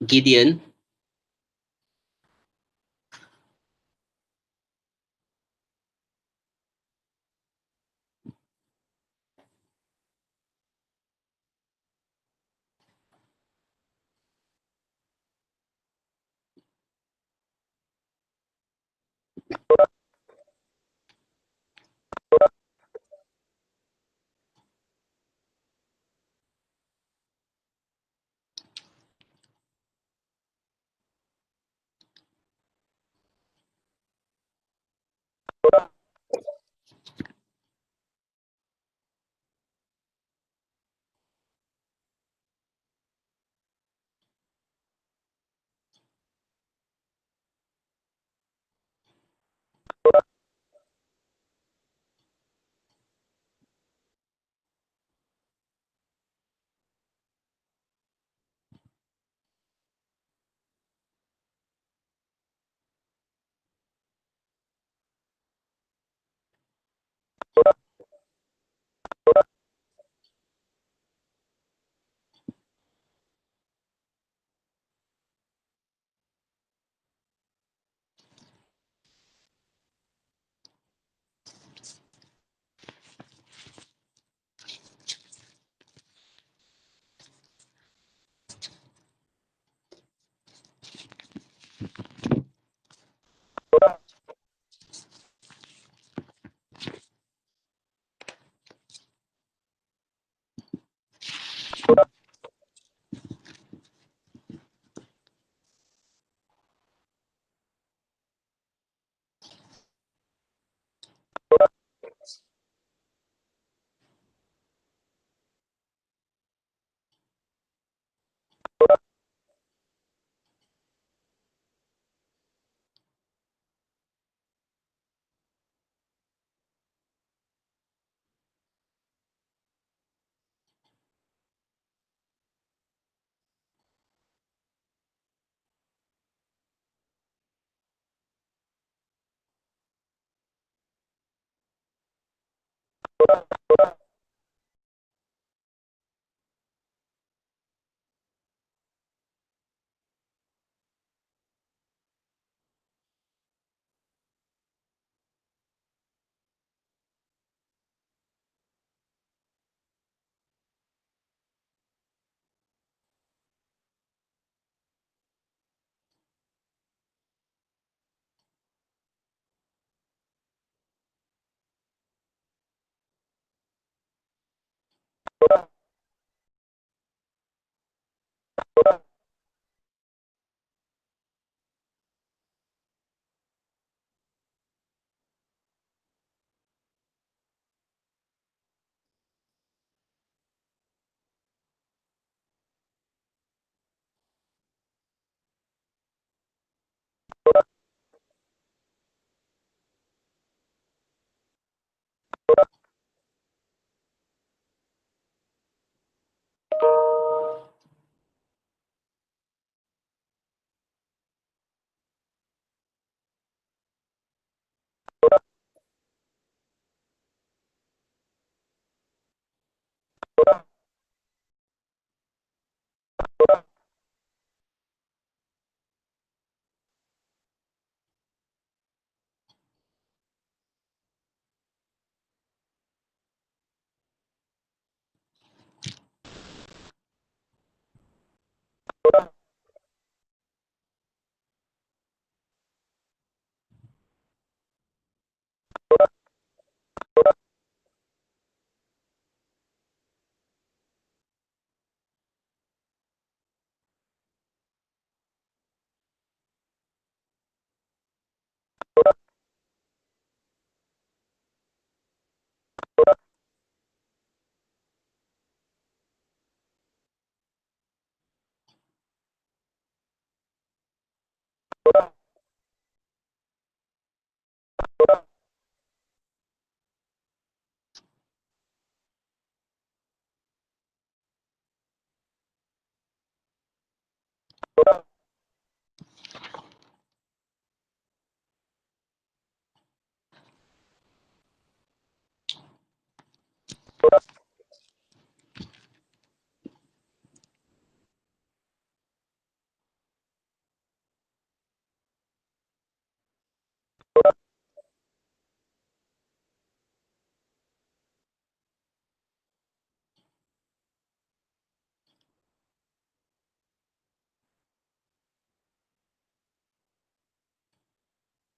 Gideon.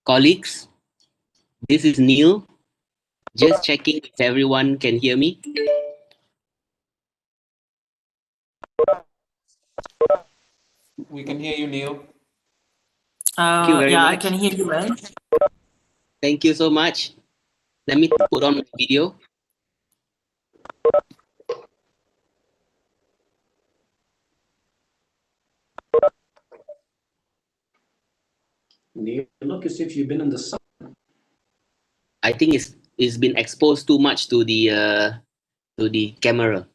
Colleagues, this is Neil. Just checking if everyone can hear me. We can hear you, Neil. Thank you very Yeah, I much. can hear you well. Thank you so much. Let me put on my video. Neil, look as if you've been in the sun. I think it's been exposed too much to the camera.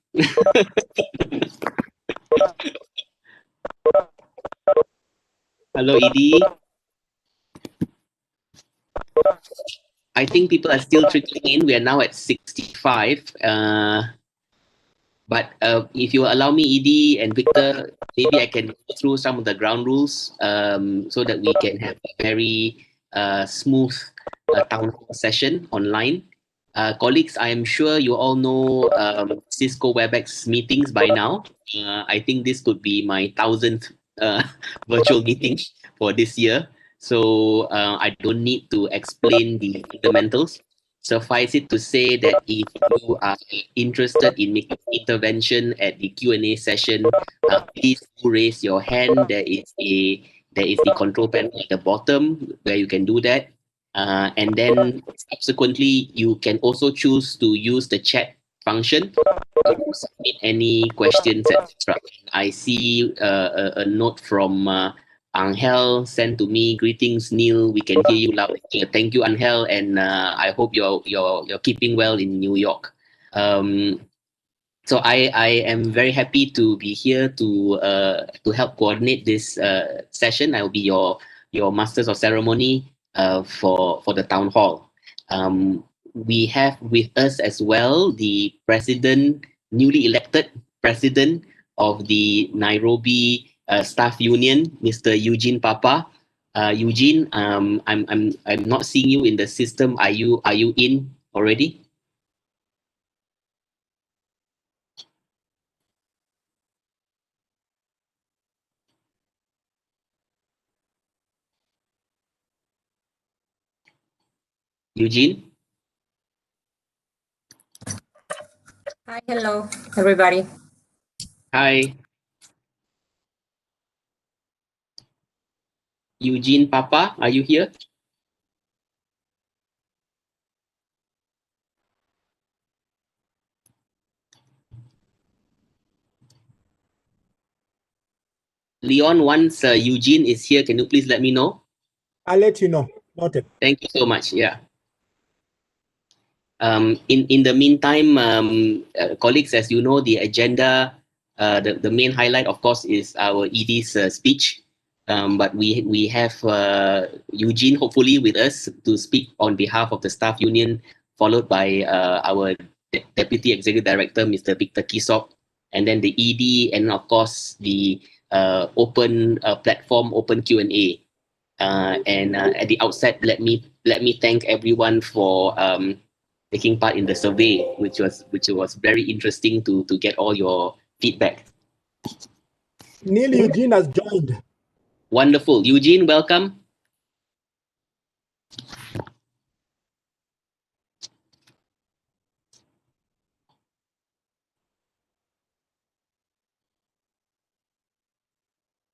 Hello, Edie. I think people are still trickling in. We are now at 65. But if you allow me, Edie and Victor, maybe I can go through some of the ground rules so that we can have a very smooth town hall session online. Colleagues, I am sure you all know Cisco WebEx meetings by now. I think this could be my 1,000th virtual meeting for this year. So I don't need to explain the fundamentals. Suffice it to say that if you are interested in making intervention at the Q&A session, please do raise your hand. There is the control panel at the bottom where you can do that. And then subsequently, you can also choose to use the chat function to submit any questions, etc. I see a note from Angel sent to me, greetings Neil, we can hear you loud and clear. Thank you, Angel, and I hope you're keeping well in New York. So I am very happy to be here to help coordinate this session. I will be your masters of ceremony for the town hall. We have with us as well the president, newly elected president of the Nairobi Staff Union, Mr. Eugene Papa. Eugene, I'm not seeing you in the system. Are you in already? Eugene? Hi, hello, everybody. Hi. Eugene Papa, are you here? Leon, once Eugene is here, can you please let me know? I'll let you know. Noted. Thank you so much. Yeah. In the meantime, colleagues, as you know, the agenda, the main highlight, of course, is our ED's speech. But we have Eugene, hopefully, with us to speak on behalf of the staff union, followed by our Deputy Executive Director, Mr. Victor Kisok, and then the ED, and of course, the open platform, open Q&A. And at the outset, let me thank everyone for taking part in the survey, which was very interesting to get all your feedback. Neil Eugene has joined. Wonderful. Eugene, welcome.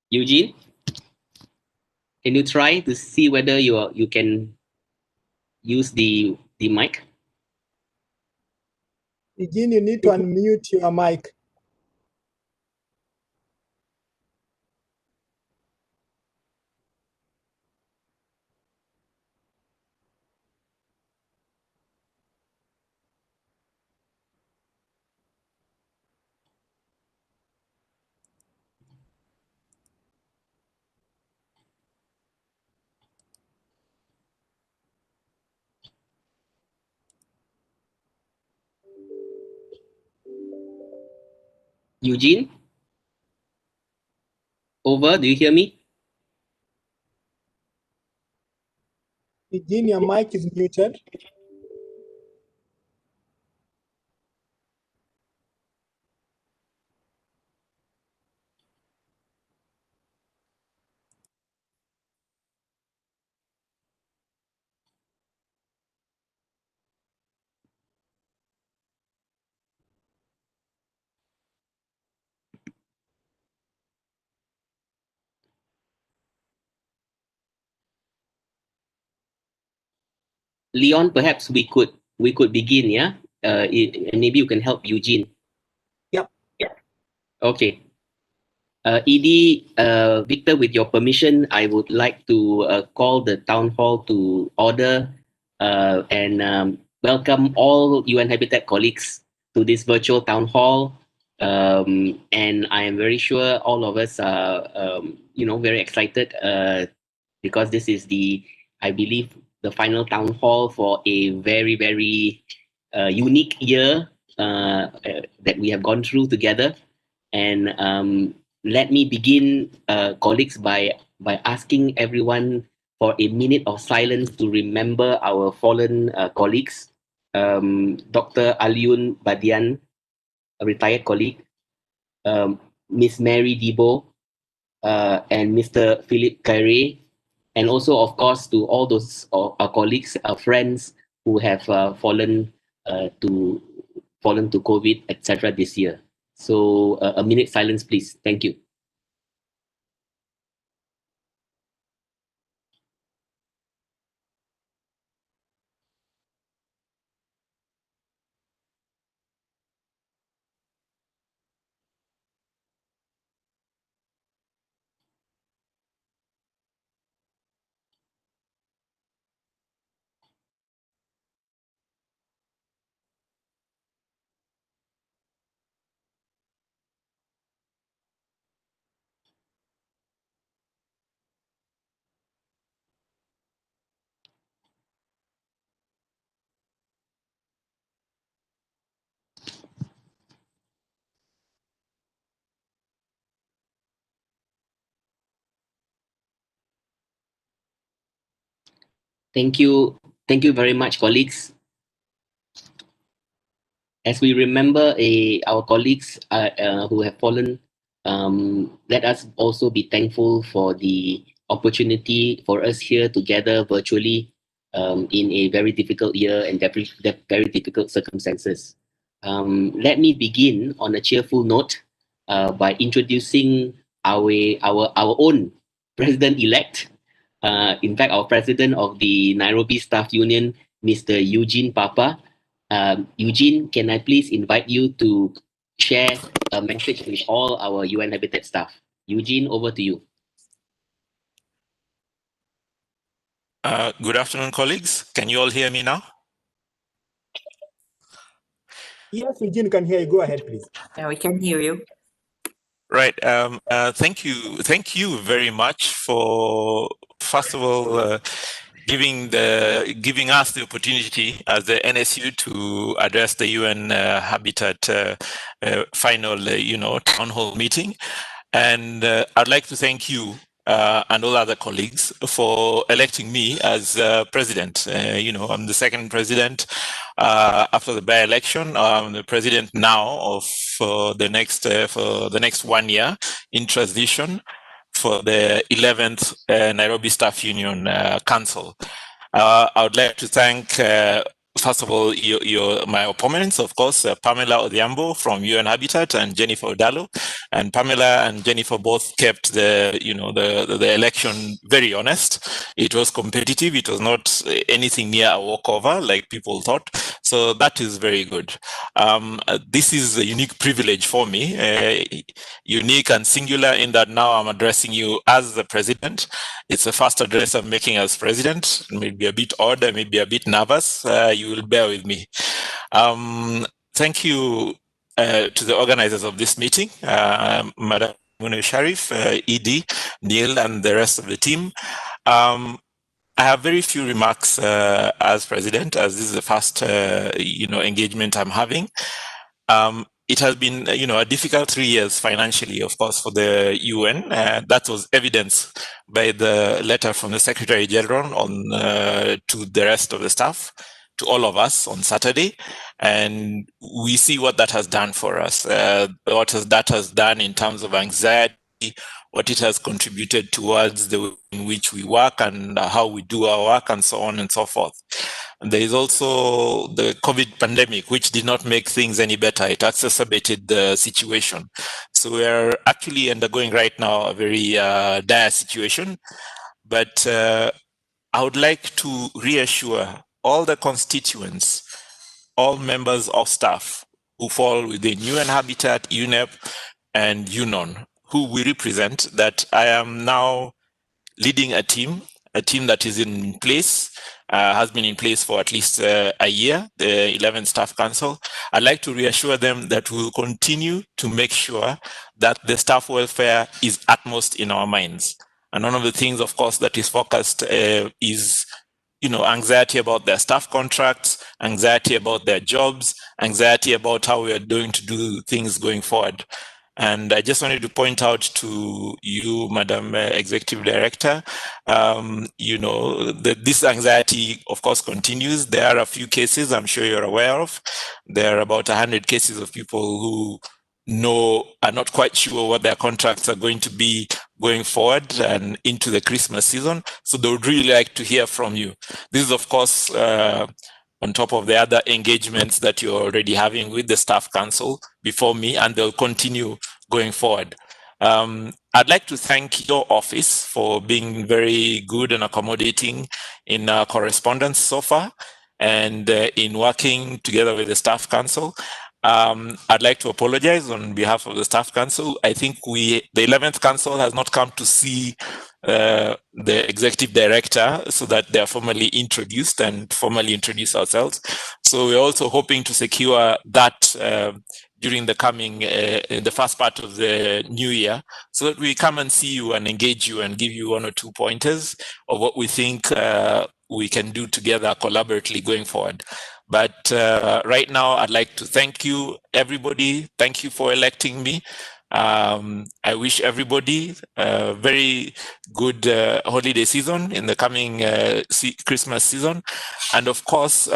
Eugene, can you try to see whether you can use the mic? Eugene, you need to unmute your mic. Eugene? Over, do you hear me? Eugene, your mic is muted. Leon, perhaps we could begin, yeah? And maybe you can help Eugene. Yep. Okay. Edie, Victor, with your permission, I would like to call the town hall to order and welcome all UN Habitat colleagues to this virtual town hall. And I am very sure all of us are, very excited because this is I believe, the final town hall for a very, very unique year that we have gone through together. And let me begin, colleagues, by asking everyone for a minute of silence to remember our fallen colleagues. Dr. Aliun Badian, a retired colleague, Miss Mary Debo, and Mr. Philip Carey, and also, of course, to all those our colleagues, our friends who have to fallen to COVID, etc. this year. So a minute silence, please. Thank you. Thank you. Thank you very much, colleagues. As we remember our colleagues who have fallen, let us also be thankful for the opportunity for us here together virtually in a very difficult year and very difficult circumstances. Let me begin on a cheerful note by introducing our own president-elect. In fact, our president of the Nairobi Staff Union, Mr. Eugene Papa. Eugene, can I please invite you to share a message with all our UN Habitat staff? Eugene, over to you. Good afternoon, colleagues. Can you all hear me now? Yes, Eugene can hear you. Go ahead, please. Yeah, we can hear you. Right. Thank you. Thank you very much for, first of all, giving us the opportunity as the NSU to address the UN Habitat final, town hall meeting. And I'd like to thank you and all other colleagues for electing me as president. I'm the second president after the by-election. I'm the president now of the next 1 year in transition for the 11th Nairobi Staff Union Council. I would like to thank, first of all, my opponents, of course, Pamela Odhiambo from UN Habitat and Jennifer Odalo. And Pamela and Jennifer both kept the election very honest. It was competitive. It was not anything near a walkover like people thought. So that is very good. This is a unique privilege for me, unique and singular in that now I'm addressing you as the president. It's the first address I'm making as president. It may be a bit odd, I may be a bit nervous. You will bear with me. Thank you to the organizers of this meeting, Madam Munir Sharif, Edie, Neil, and the rest of the team. I have very few remarks as president, as this is the first, engagement I'm having. it has been, a difficult 3 years financially, of course, for the UN. That was evidenced by the letter from the Secretary General to the rest of the staff, to all of us on Saturday. And we see what that has done for us, that has done in terms of anxiety, what it has contributed towards the way in which we work and how we do our work and so on and so forth. And there is also the COVID pandemic, which did not make things any better. It exacerbated the situation. So we're actually undergoing right now a very dire situation. But I would like to reassure all the constituents, all members of staff who fall within UN Habitat, UNEP, and UNON, who we represent, that I am now leading a team that is in place, has been in place for at least a year, the 11th Staff Council. I'd like to reassure them that we'll continue to make sure that the staff welfare is utmost in our minds. And one of the things, of course, that is focused is anxiety about their staff contracts, anxiety about their jobs, anxiety about how we are going to do things going forward. And I just wanted to point out to you, Madam Executive Director, that this anxiety, of course, continues. There are a few cases I'm sure you're aware of. There are about 100 cases of people who are not quite sure what their contracts are going to be going forward and into the Christmas season. So they would really like to hear from you. This is, of course, on top of the other engagements that you're already having with the Staff Council before me, and they'll continue going forward. I'd like to thank your office for being very good and accommodating in our correspondence so far and in working together with the Staff Council. I'd like to apologize on behalf of the Staff Council. I think the 11th Council has not come to see the Executive Director so that they are formally introduced and formally introduce ourselves. So we're also hoping to secure that during the coming, in the first part of the new year, so that we come and see you and engage you and give you 1 or 2 pointers of what we think we can do together collaboratively going forward. But right now, I'd like to thank you, everybody. Thank you for electing me. I wish everybody a very good holiday season in the coming Christmas season. And of course,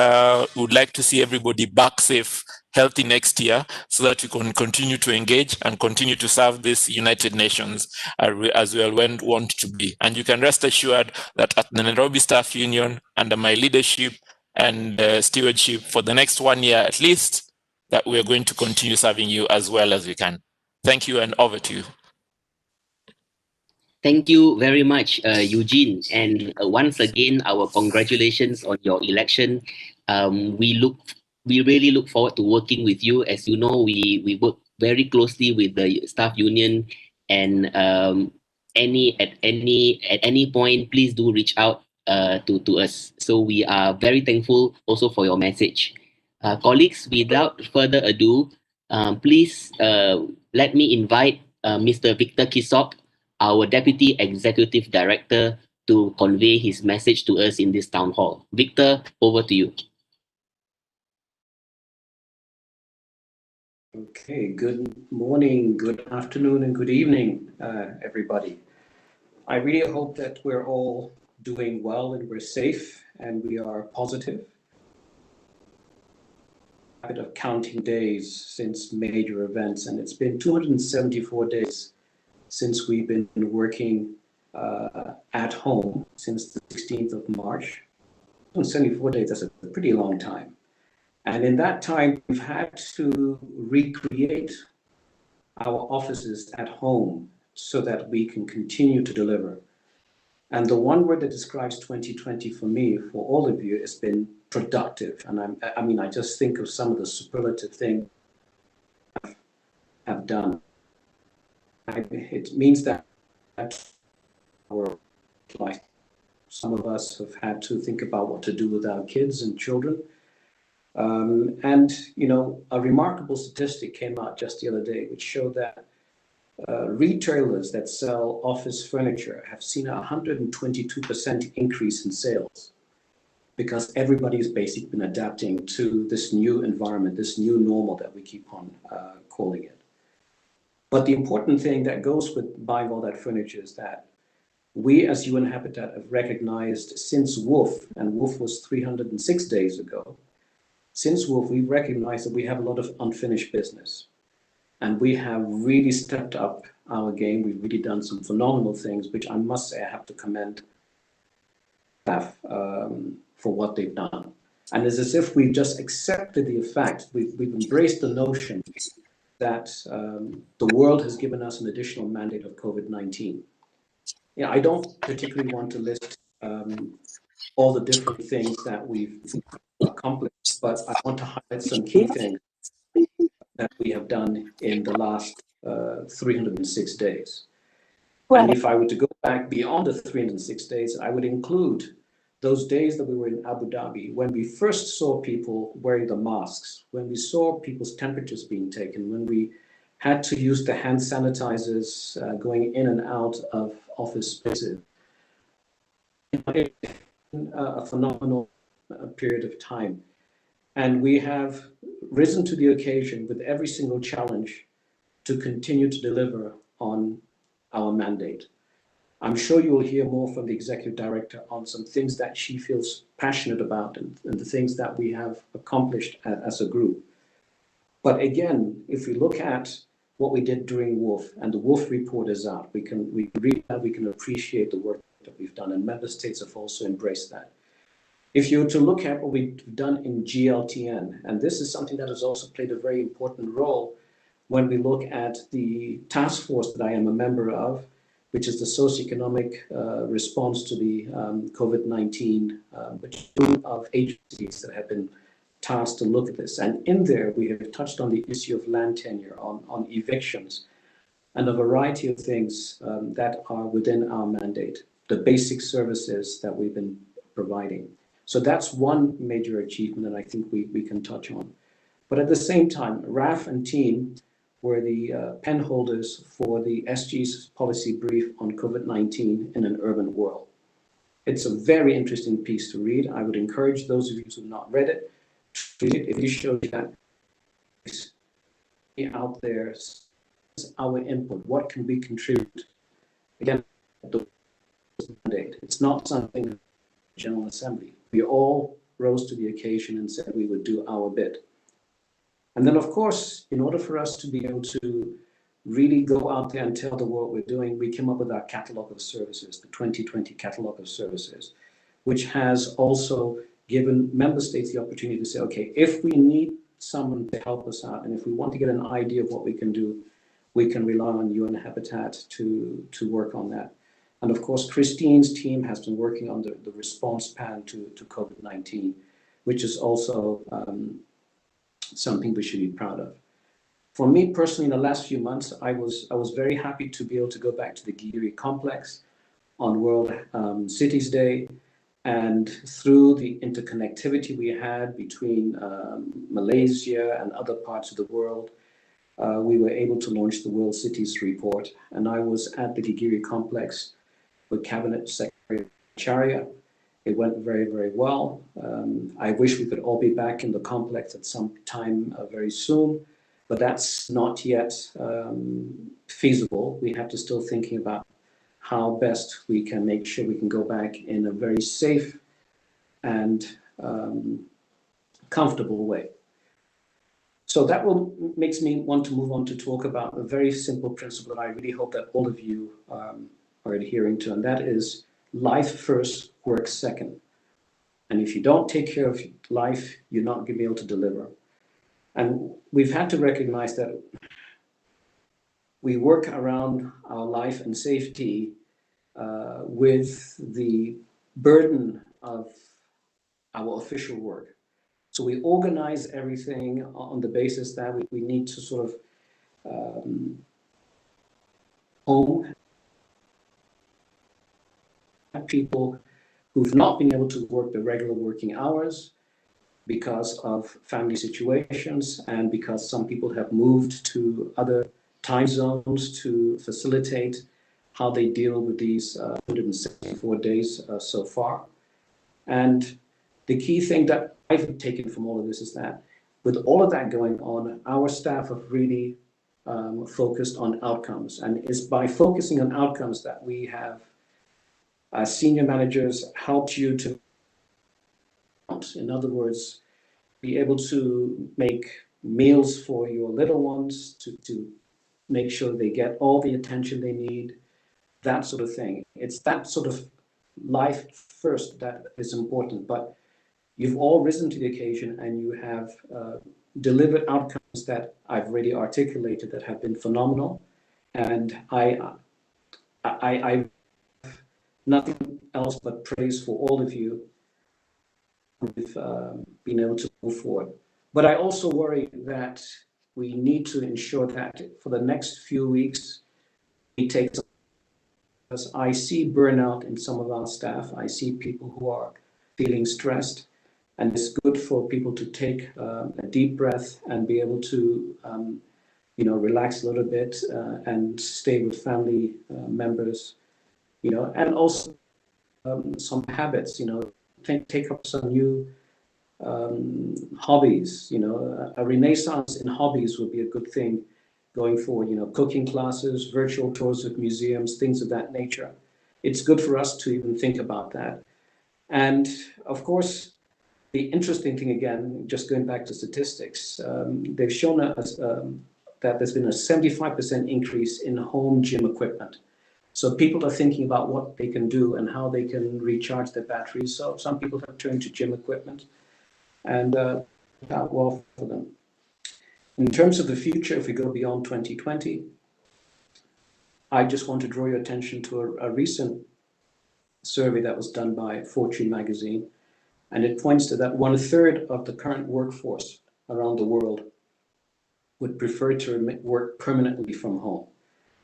would like to see everybody back safe, healthy next year, so that we can continue to engage and continue to serve this United Nations as we all want to be. And you can rest assured that at the Nairobi Staff Union, under my leadership and stewardship for the next 1 year at least, that we are going to continue serving you as well as we can. Thank you, and over to you. Thank you very much, Eugene. And once again, our congratulations on your election. We really look forward to working with you. As you know, we work very closely with the staff union, and at any point, please do reach out to us. So we are very thankful also for your message. Colleagues, without further ado, please let me invite Mr. Victor Kisok, our Deputy Executive Director, to convey his message to us in this town hall. Victor, over to you. Okay, good morning, good afternoon, and good evening, everybody. I really hope that we're all doing well and we're safe and we are positive. Habit of counting days since major events, and it's been 274 days since we've been working at home since the 16th of March. 274 days, that's a pretty long time. And in that time, we've had to recreate our offices at home so that we can continue to deliver. And the one word that describes 2020 for me, for all of you, has been productive. And I just think of some of the superlative things I've done. It means that our life, some of us have had to think about what to do with our kids and children. And a remarkable statistic came out just the other day, which showed that retailers that sell office furniture have seen a 122% increase in sales because everybody's basically been adapting to this new environment, this new normal that we keep on calling it. But the important thing that goes with buying all that furniture is that we as UN Habitat have recognized since WOOF, and WOOF was 306 days ago, since WOOF, we've recognized that we have a lot of unfinished business. And we have really stepped up our game. We've really done some phenomenal things, which I must say I have to commend staff for what they've done. And it's as if we've just accepted the fact, we've embraced the notion that the world has given us an additional mandate of COVID-19. Yeah, I don't particularly want to list all the different things that we've accomplished, but I want to highlight some key things that we have done in the last 306 days. And if I were to go back beyond the 306 days, I would include those days that we were in Abu Dhabi, when we first saw people wearing the masks, when we saw people's temperatures being taken, when we had to use the hand sanitizers going in and out of office spaces. A phenomenal period of time. And we have risen to the occasion with every single challenge to continue to deliver on our mandate. I'm sure you will hear more from the executive director on some things that she feels passionate about and the things that we have accomplished as a group. But again, if we look at what we did during WOOF, and the WOOF report is out, we can read that, we can appreciate the work that we've done, and member states have also embraced that. If you were to look at what we've done in GLTN, and this is something that has also played a very important role when we look at the task force that I am a member of, which is the socioeconomic response to the COVID-19, which of agencies that have been tasked to look at this. And in there, we have touched on the issue of land tenure, on evictions, and a variety of things that are within our mandate, the basic services that we've been providing. So that's one major achievement that I think we can touch on. But at the same time, RAF and team were the pen holders for the SG's policy brief on COVID-19 in an urban world. It's a very interesting piece to read. I would encourage those of you who have not read it to read it. If you show that out there, our input, what can we contribute? Again, the mandate. It's not something General Assembly. We all rose to the occasion and said we would do our bit. And then, of course, in order for us to be able to really go out there and tell the world we're doing, we came up with our catalog of services, the 2020 catalog of services, which has also given member states the opportunity to say, okay, if we need someone to help us out, and if we want to get an idea of what we can do, we can rely on UN Habitat to work on that. And of course, Christine's team has been working on the response plan to COVID-19, which is also something we should be proud of. For me personally, in the last few months, I was very happy to be able to go back to the Giri complex on World Cities Day, and through the interconnectivity we had between Malaysia and other parts of the world, we were able to launch the World Cities Report. And I was at the Giri complex with Cabinet Secretary Acharya. It went very, very well. I wish we could all be back in the complex at some time very soon, but that's not yet feasible. We have to still thinking about how best we can make sure we can go back in a very safe and comfortable way. So that makes me want to move on to talk about a very simple principle that I really hope that all of you are adhering to, and that is life first, work second. And if you don't take care of life, you're not going to be able to deliver. And we've had to recognize that we work around our life and safety with the burden of our official work. So we organize everything on the basis that we need to sort of home people who've not been able to work the regular working hours because of family situations and because some people have moved to other time zones to facilitate how they deal with these 174 days so far. And the key thing that I've taken from all of this is that with all of that going on, our staff have really focused on outcomes. And it's by focusing on outcomes that we have senior managers helped you to, in other words, be able to make meals for your little ones, to make sure they get all the attention they need, that sort of thing. It's that sort of life first that is important. But you've all risen to the occasion and you have delivered outcomes that I've already articulated that have been phenomenal. And I nothing else but praise for all of you who've been able to move forward. But I also worry that we need to ensure that for the next few weeks, we take, because I see burnout in some of our staff. I see people who are feeling stressed, and it's good for people to take a deep breath and be able to, relax a little bit and stay with family members, and also some habits, take up some new hobbies, a renaissance in hobbies would be a good thing going forward, cooking classes, virtual tours of museums, things of that nature. It's good for us to even think about that. And of course, the interesting thing, again, just going back to statistics, they've shown us that there's been a 75% increase in home gym equipment. So people are thinking about what they can do and how they can recharge their batteries. So some people have turned to gym equipment, and that well for them. In terms of the future, if we go beyond 2020, I just want to draw your attention to a recent survey that was done by Fortune magazine, and it points to that 1/3 of the current workforce around the world would prefer to work permanently from home.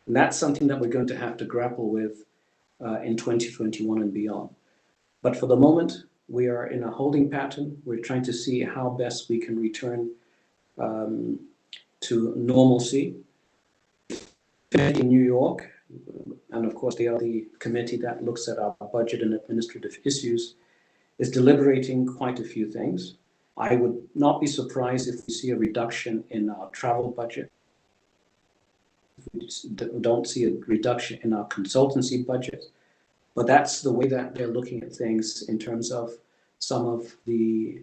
And that's something that we're going to have to grapple with in 2021 and beyond. But for the moment, we are in a holding pattern. We're trying to see how best we can return to normalcy. In New York, and of course they are the committee that looks at our budget and administrative issues, is deliberating quite a few things. I would not be surprised if we see a reduction in our travel budget. We don't see a reduction in our consultancy budget, but that's the way that they're looking at things in terms of some of the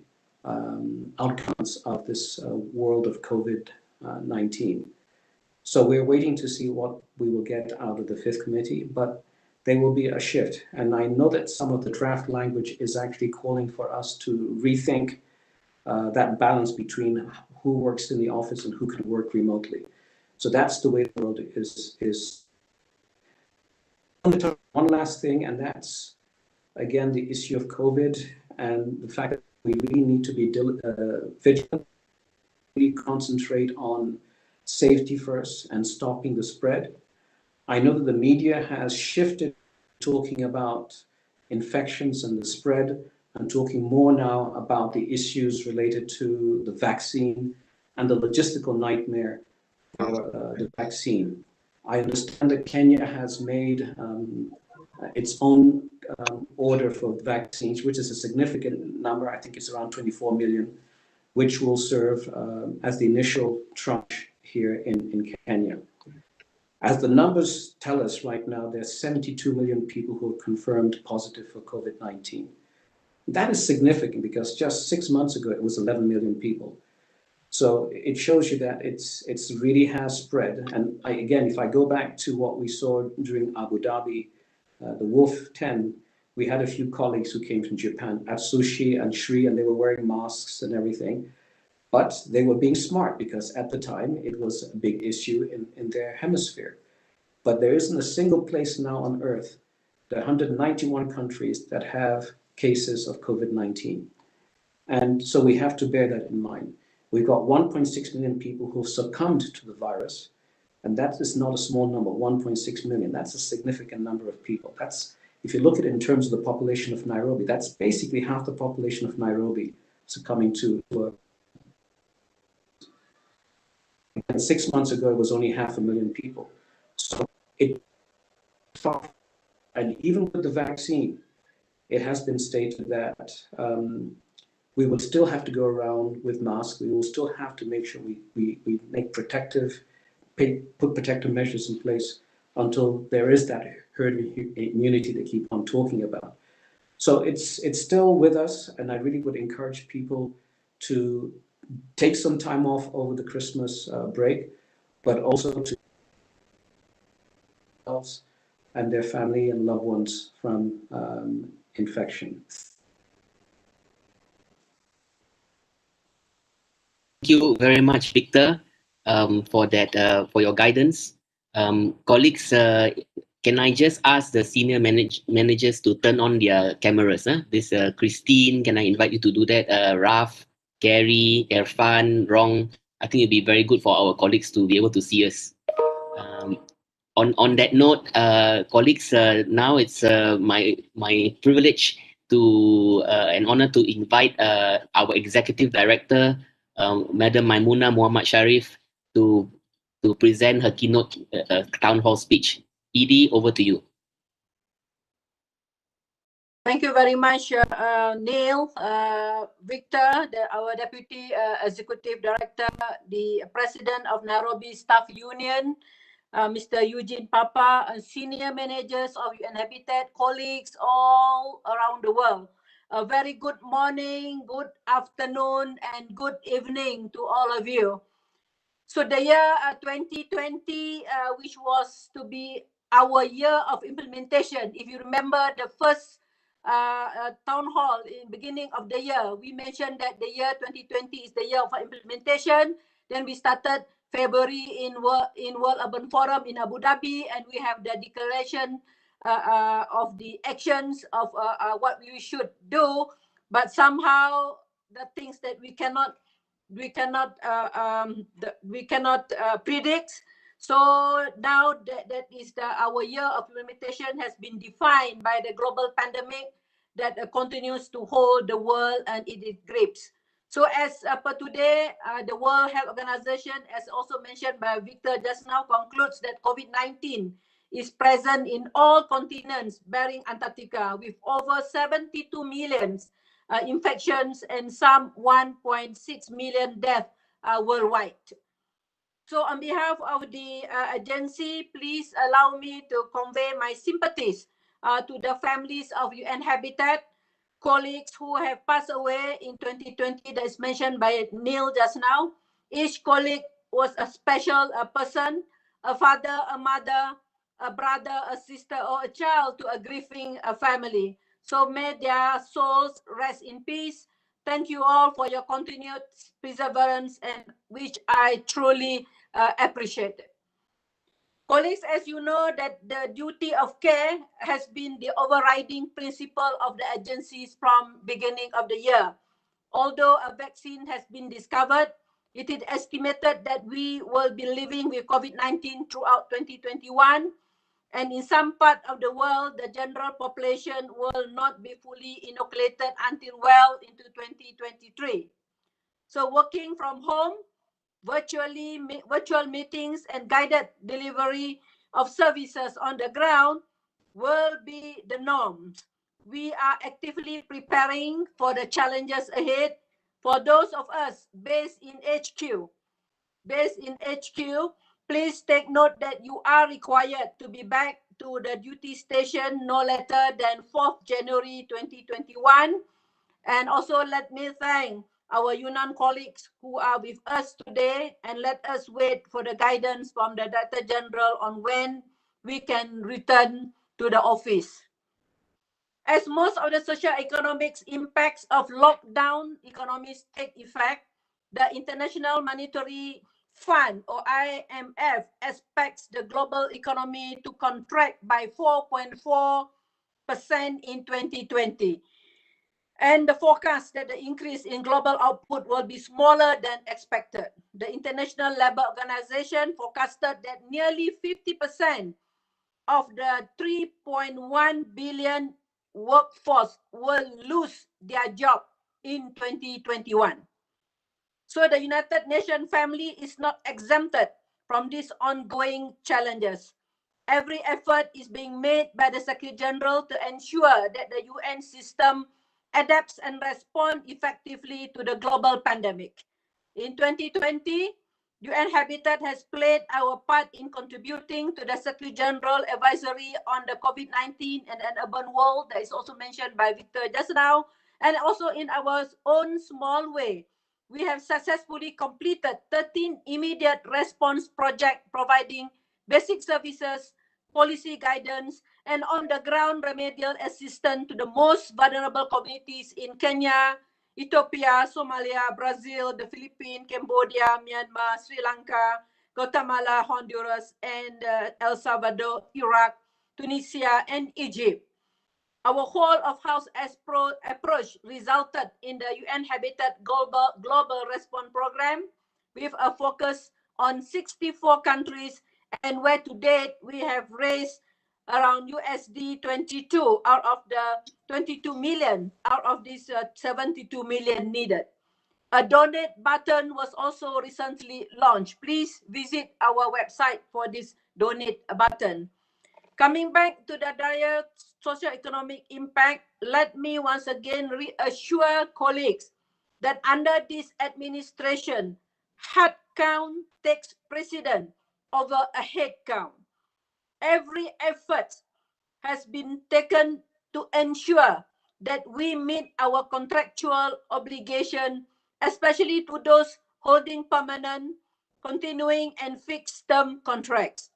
outcomes of this world of COVID-19. So we're waiting to see what we will get out of the fifth committee, but there will be a shift. And I know that some of the draft language is actually calling for us to rethink that balance between who works in the office and who can work remotely. So that's the way the world is. One last thing, and that's, again, the issue of COVID and the fact that we really need to be vigilant, really concentrate on safety first and stopping the spread. I know that the media has shifted talking about infections and the spread and talking more now about the issues related to the vaccine and the logistical nightmare for the vaccine. I understand that Kenya has made its own order for vaccines, which is a significant number. I think it's around 24 million, which will serve as the initial tranche here in Kenya. As the numbers tell us right now, there's 72 million people who are confirmed positive for COVID-19. That is significant because just 6 months ago, it was 11 million people. So it shows you that it's really has spread. And again, if I go back to what we saw during Abu Dhabi, the Wolf 10, we had a few colleagues who came from Japan, Atsushi and Shri, and they were wearing masks and everything. But they were being smart because at the time it was a big issue in their hemisphere. But there isn't a single place now on earth, there are 191 countries that have cases of COVID-19. And so we have to bear that in mind. We've got 1.6 million people who succumbed to the virus. And that is not a small number, 1.6 million. That's a significant number of people. That's, if you look at it in terms of the population of Nairobi, that's basically half the population of Nairobi succumbing to and 6 months ago, it was only 500,000 people. So it, and even with the vaccine, it has been stated that We will still have to go around with masks. We will still have to make sure we make put protective measures in place until there is that herd immunity they keep on talking about. So it's still with us, and I really would encourage people to take some time off over the Christmas break, but also to themselves and their family and loved ones from infection. Thank you very much, Victor, for that for your guidance. Colleagues, can I just ask the senior managers to turn on their cameras? This Christine, can I invite you to do that? Raf, Gary, Irfan, Rong. I think it'd be very good for our colleagues to be able to see us. On that note, colleagues, now it's my privilege to and honor to invite our executive director, Madam Maimuna Muhammad Sharif, to present her keynote town hall speech. Edie, over to you. Thank you very much, Neil, Victor, our Deputy Executive Director, the President of Nairobi Staff Union, Mr. Eugene Papa, and senior managers of UN Habitat, colleagues all around the world. A very good morning, good afternoon, and good evening to all of you. So the year 2020, which was to be our year of implementation, if you remember the first town hall in beginning of the year, we mentioned that the year 2020 is the year of implementation. Then we started February in World Urban Forum in Abu Dhabi, and we have the declaration of the actions of what we should do. But somehow the things that we cannot predict. So now that is our year of implementation has been defined by the global pandemic that continues to hold the world and its grips. So as per today, the World Health Organization, as also mentioned by Victor just now, concludes that COVID-19 is present in all continents bearing Antarctica, with over 72 million infections and some 1.6 million deaths worldwide. So on behalf of the agency, please allow me to convey my sympathies to the families of UN Habitat, colleagues who have passed away in 2020, that is mentioned by Neil just now. Each colleague was a special person, a father, a mother, a brother, a sister, or a child to a grieving family. So may their souls rest in peace. Thank you all for your continued perseverance, and which I truly appreciate. Colleagues, as you know, that the duty of care has been the overriding principle of the agencies from beginning of the year. Although a vaccine has been discovered, it is estimated that we will be living with COVID-19 throughout 2021. And in some part of the world, the general population will not be fully inoculated until well into 2023. So working from home, virtual meetings and guided delivery of services on the ground will be the norm. We are actively preparing for the challenges ahead. For those of us based in HQ, please take note that you are required to be back to the duty station no later than 4th January 2021. And also let me thank our Yunnan colleagues who are with us today, and let us wait for the guidance from the Director General on when we can return to the office. As most of the socio-economic impacts of lockdown economies take effect, the International Monetary Fund, or IMF, expects the global economy to contract by 4.4% in 2020. And the forecast that the increase in global output will be smaller than expected. The International Labour Organization forecasted that nearly 50% of the 3.1 billion workforce will lose their job in 2021. So the United Nations family is not exempted from these ongoing challenges. Every effort is being made by the Secretary General to ensure that the UN system adapt and respond effectively to the global pandemic. In 2020, UN Habitat has played our part in contributing to the Secretary General Advisory on the COVID-19 and an urban world that is also mentioned by Victor just now, and also in our own small way. We have successfully completed 13 immediate response projects providing basic services, policy guidance, and on-the-ground remedial assistance to the most vulnerable communities in Kenya, Ethiopia, Somalia, Brazil, the Philippines, Cambodia, Myanmar, Sri Lanka, Guatemala, Honduras, and El Salvador, Iraq, Tunisia, and Egypt. Our whole of house approach resulted in the UN Habitat Global Response Program with a focus on 64 countries, and where to date we have raised around USD 22 out of the 22 million out of this 72 million needed. A donate button was also recently launched. Please visit our website for this donate button. Coming back to the dire socio-economic impact, let me once again reassure colleagues that under this administration, head count takes precedence over a head count. Every effort has been taken to ensure that we meet our contractual obligation, especially to those holding permanent, continuing, and fixed-term contracts.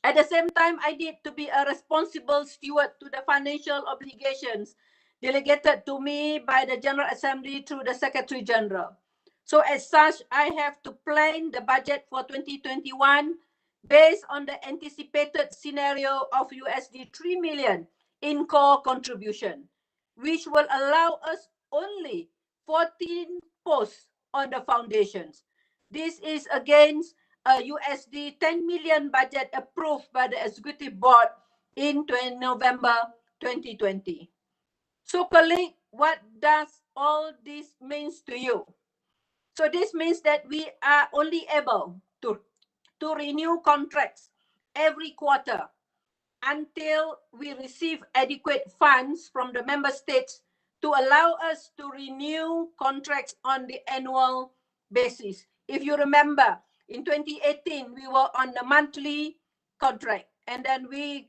At the same time, I need to be a responsible steward to the financial obligations delegated to me by the General Assembly through the Secretary General. So as such, I have to plan the budget for 2021 based on the anticipated scenario of USD 3 million in core contribution, which will allow us only 14 posts on the foundations. This is against a USD 10 million budget approved by the Executive Board in November 2020. So colleague, what does all this means to you? So this means that we are only able to renew contracts every quarter until we receive adequate funds from the member states to allow us to renew contracts on the annual basis. If you remember, in 2018, we were on the monthly contract, and then we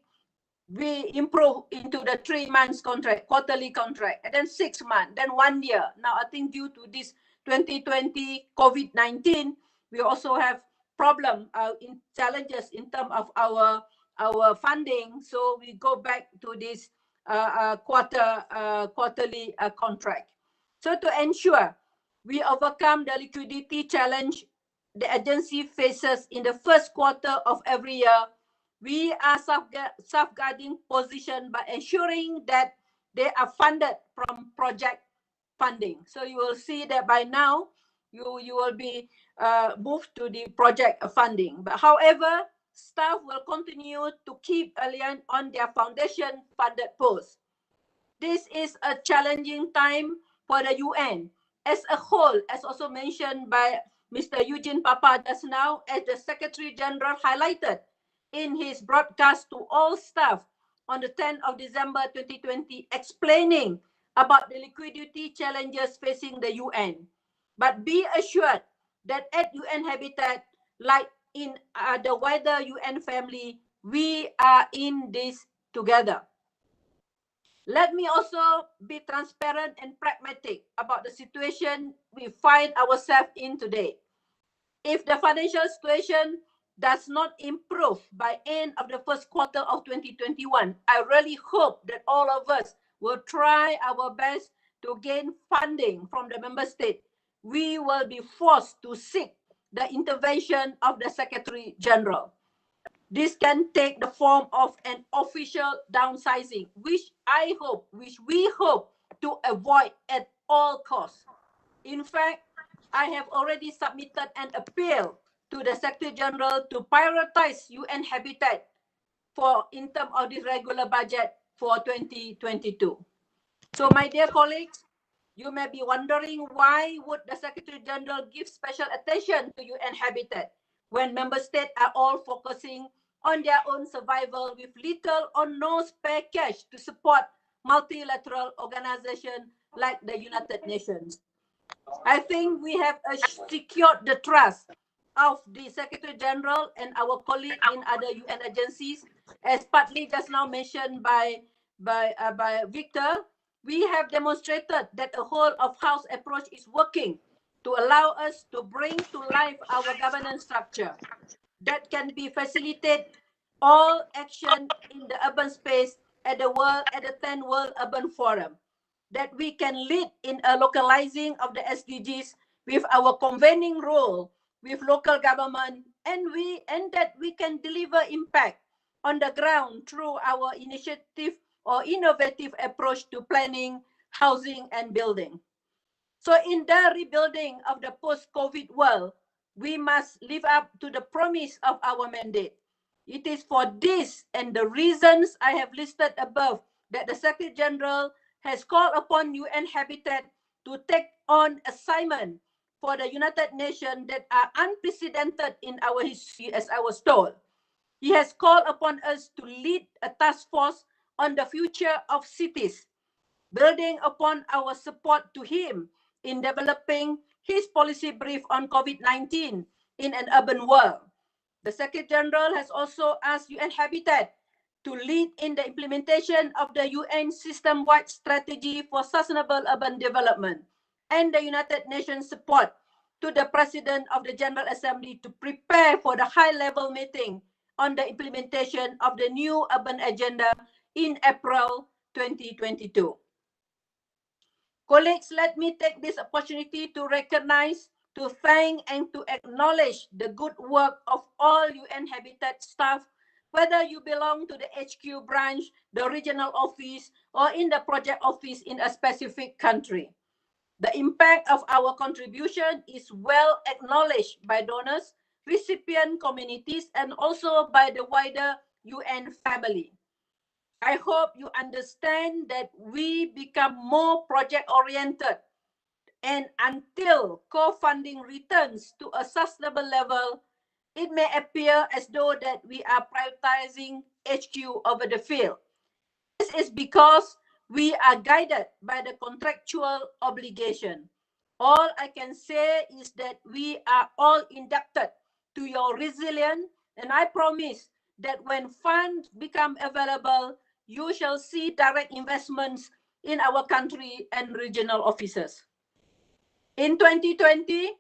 improved into the 3 months contract, quarterly contract, and then 6 months, then 1 year. Now, I think due to this 2020 COVID-19, we also have problem in challenges in terms of our funding. So we go back to this quarterly contract. So to ensure we overcome the liquidity challenge the agency faces in the first quarter of every year, we are safeguarding position by ensuring that they are funded from project funding. So you will see that by now, you will be moved to the project funding. But however, staff will continue to keep alien on their foundation funded posts. This is a challenging time for the UN as a whole, as also mentioned by Mr. Eugene Papa just now, as the Secretary General highlighted in his broadcast to all staff on the 10th of December 2020, explaining about the liquidity challenges facing the UN. But be assured that at UN Habitat, like in the wider UN family, we are in this together. Let me also be transparent and pragmatic about the situation we find ourselves in today. If the financial situation does not improve by end of the first quarter of 2021, I really hope that all of us will try our best to gain funding from the member state. We will be forced to seek the intervention of the Secretary General. This can take the form of an official downsizing, which we hope to avoid at all costs. In fact, I have already submitted an appeal to the Secretary General to prioritize UN Habitat in terms of the regular budget for 2022. So my dear colleagues, you may be wondering why would the Secretary General give special attention to UN Habitat when member states are all focusing on their own survival with little or no spare cash to support multilateral organization like the United Nations. I think we have secured the trust of the Secretary General and our colleague in other UN agencies, as partly just now mentioned by Victor. We have demonstrated that a whole of house approach is working to allow us to bring to life our governance structure that can be facilitate all action in the urban space at the 10th World Urban Forum, that we can lead in a localizing of the SDGs with our convening role with local government, and that we can deliver impact on the ground through our initiative or innovative approach to planning, housing, and building. So in the rebuilding of the post-COVID world, we must live up to the promise of our mandate. It is for this and the reasons I have listed above that the Secretary General has called upon UN Habitat to take on assignment for the United Nations that are unprecedented in our history, as I was told. He has called upon us to lead a task force on the future of cities, building upon our support to him in developing his policy brief on COVID-19 in an urban world. The Secretary General has also asked UN Habitat to lead in the implementation of the UN system-wide strategy for sustainable urban development and the United Nations support to the President of the General Assembly to prepare for the high-level meeting on the implementation of the new urban agenda in April 2022. Colleagues, let me take this opportunity to recognize, to thank, and to acknowledge the good work of all UN Habitat staff, whether you belong to the HQ branch, the regional office, or in the project office in a specific country. The impact of our contribution is well acknowledged by donors, recipient communities, and also by the wider UN family. I hope you understand that we become more project-oriented, and until co-funding returns to a sustainable level, it may appear as though that we are prioritizing HQ over the field. This is because we are guided by the contractual obligation. All I can say is that we are all indebted to your resilience, and I promise that when funds become available, you shall see direct investments in our country and regional offices. In 2020,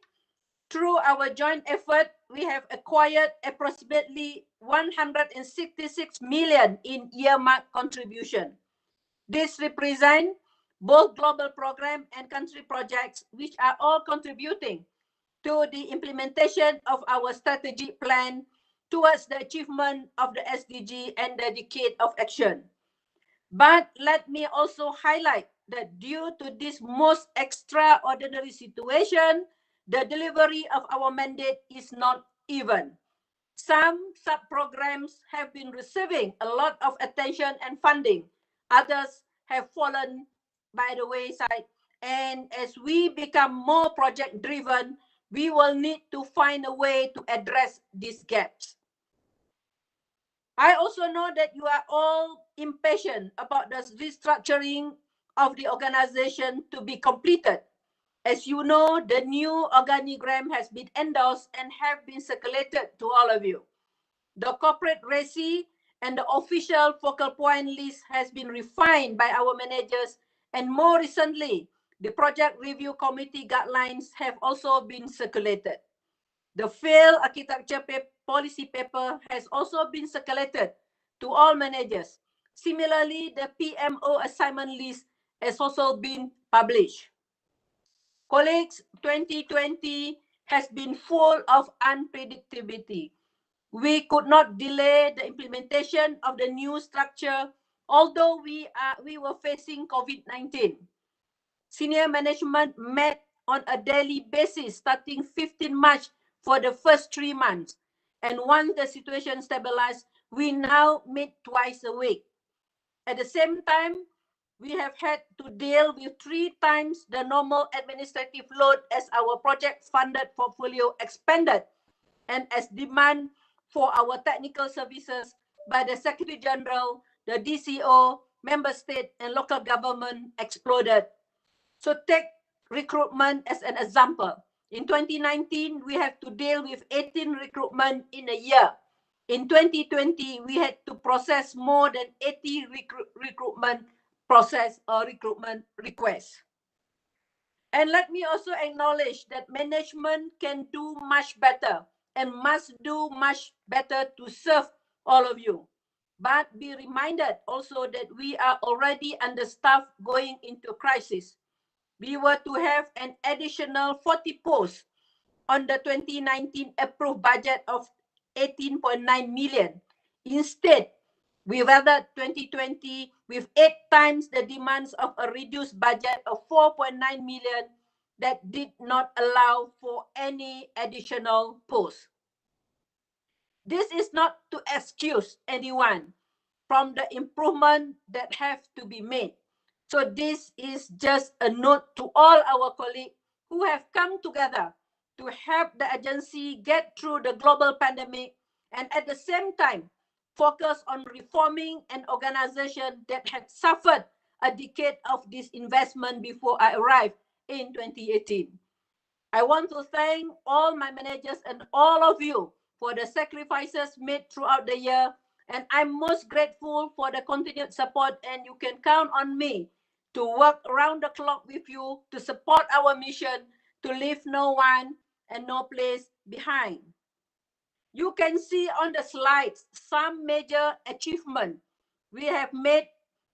through our joint effort, we have acquired approximately 166 million in earmark contribution. This represents both global program and country projects, which are all contributing to the implementation of our strategic plan towards the achievement of the SDG and the decade of action. But let me also highlight that due to this most extraordinary situation, the delivery of our mandate is not even. Some sub-programs have been receiving a lot of attention and funding. Others have fallen by the wayside. And as we become more project-driven, we will need to find a way to address these gaps. I also know that you are all impatient about the restructuring of the organization to be completed. As you know, the new organigram has been endorsed and have been circulated to all of you. The corporate RESI and the official focal point list has been refined by our managers, and more recently, the project review committee guidelines have also been circulated. The failed architecture policy paper has also been circulated to all managers. Similarly, the PMO assignment list has also been published. Colleagues, 2020 has been full of unpredictability. We could not delay the implementation of the new structure, although we were facing COVID-19. Senior management met on a daily basis starting 15 March for the first 3 months. And once the situation stabilized, we now meet twice a week. At the same time, we have had to deal with 3 times the normal administrative load as our project-funded portfolio expanded and as demand for our technical services by the Secretary General, the DCO, member state and local government exploded. So take recruitment as an example. In 2019, we have to deal with 18 recruitment in a year. In 2020, we had to process more than 80 recruitment process or recruitment requests. And let me also acknowledge that management can do much better and must do much better to serve all of you. But be reminded also that we are already understaffed going into crisis. We were to have an additional 40 posts on the 2019 approved budget of 18.9 million. Instead, we weathered 2020 with 8 times the demands of a reduced budget of 4.9 million that did not allow for any additional posts. This is not to excuse anyone from the improvement that have to be made. So this is just a note to all our colleagues who have come together to help the agency get through the global pandemic and at the same time focus on reforming an organization that had suffered a decade of disinvestment before I arrived in 2018. I want to thank all my managers and all of you for the sacrifices made throughout the year. And I'm most grateful for the continued support, and you can count on me to work around the clock with you to support our mission to leave no one and no place behind. You can see on the slides some major achievements we have made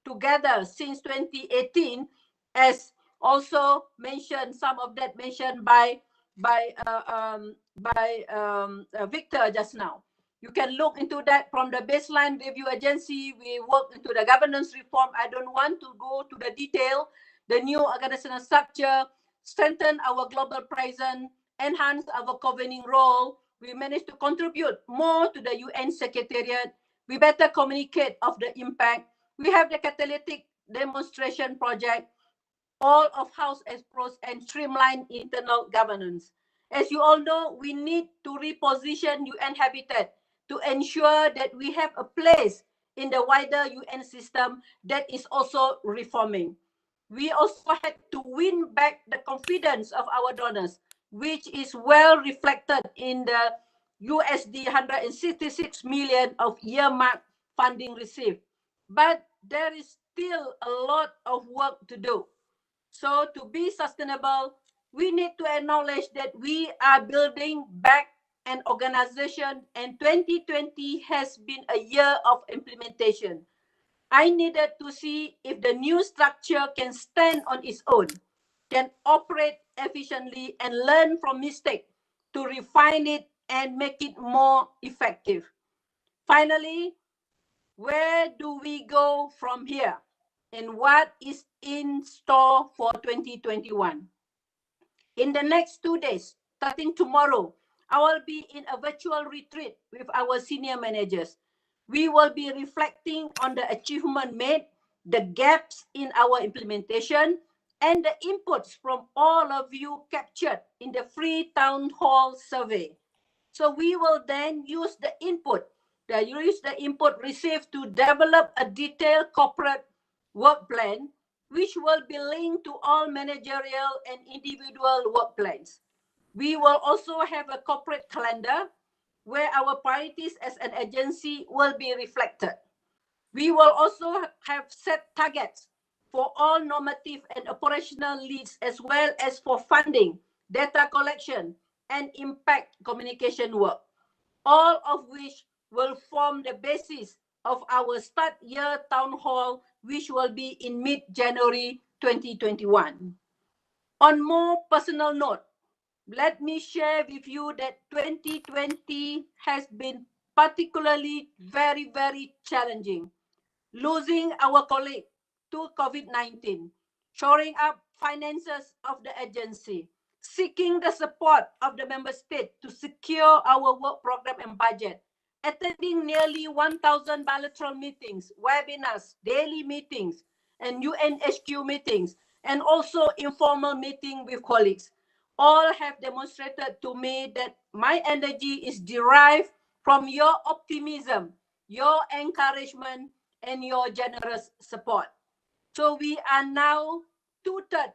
together since 2018, as also mentioned, some of that mentioned by Victor just now. You can look into that from the baseline review agency. We work into the governance reform. I don't want to go to the detail. The new organizational structure, strengthen our global presence, enhance our governing role. We managed to contribute more to the UN Secretariat. We better communicate of the impact. We have the catalytic demonstration project, all of House exposed and streamline internal governance. As you all know, we need to reposition UN Habitat to ensure that we have a place in the wider UN system that is also reforming. We also had to win back the confidence of our donors, which is well reflected in the USD 166 million of earmarked funding received. But there is still a lot of work to do. So to be sustainable, we need to acknowledge that we are building back an organization, and 2020 has been a year of implementation. I needed to see if the new structure can stand on its own, can operate efficiently and learn from mistakes to refine it and make it more effective. Finally, where do we go from here? And what is in store for 2021? In the next 2 days, starting tomorrow, I will be in a virtual retreat with our senior managers. We will be reflecting on the achievement made, the gaps in our implementation, and the inputs from all of you captured in the free town hall survey. So we will then use the input received to develop a detailed corporate work plan, which will be linked to all managerial and individual work plans. We will also have a corporate calendar where our priorities as an agency will be reflected. We will also have set targets for all normative and operational leads, as well as for funding, data collection, and impact communication work, all of which will form the basis of our start year town hall, which will be in mid-January 2021. On more personal note, let me share with you that 2020 has been particularly very, very challenging. Losing our colleague to COVID-19, shoring up finances of the agency, seeking the support of the member state to secure our work program and budget, attending nearly 1,000 bilateral meetings, webinars, daily meetings, and UNHQ meetings, and also informal meeting with colleagues, all have demonstrated to me that my energy is derived from your optimism, your encouragement, and your generous support. So we are now 2/3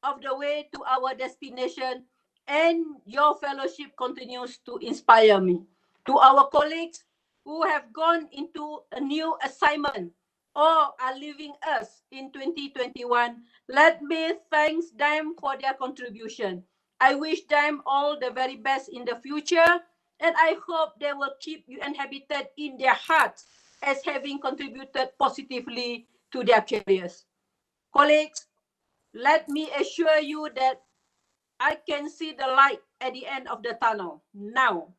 of the way to our destination, and your fellowship continues to inspire me. To our colleagues who have gone into a new assignment or are leaving us in 2021, let me thank them for their contribution. I wish them all the very best in the future, and I hope they will keep UN Habitat in their hearts as having contributed positively to their careers. Colleagues, let me assure you that I can see the light at the end of the tunnel now,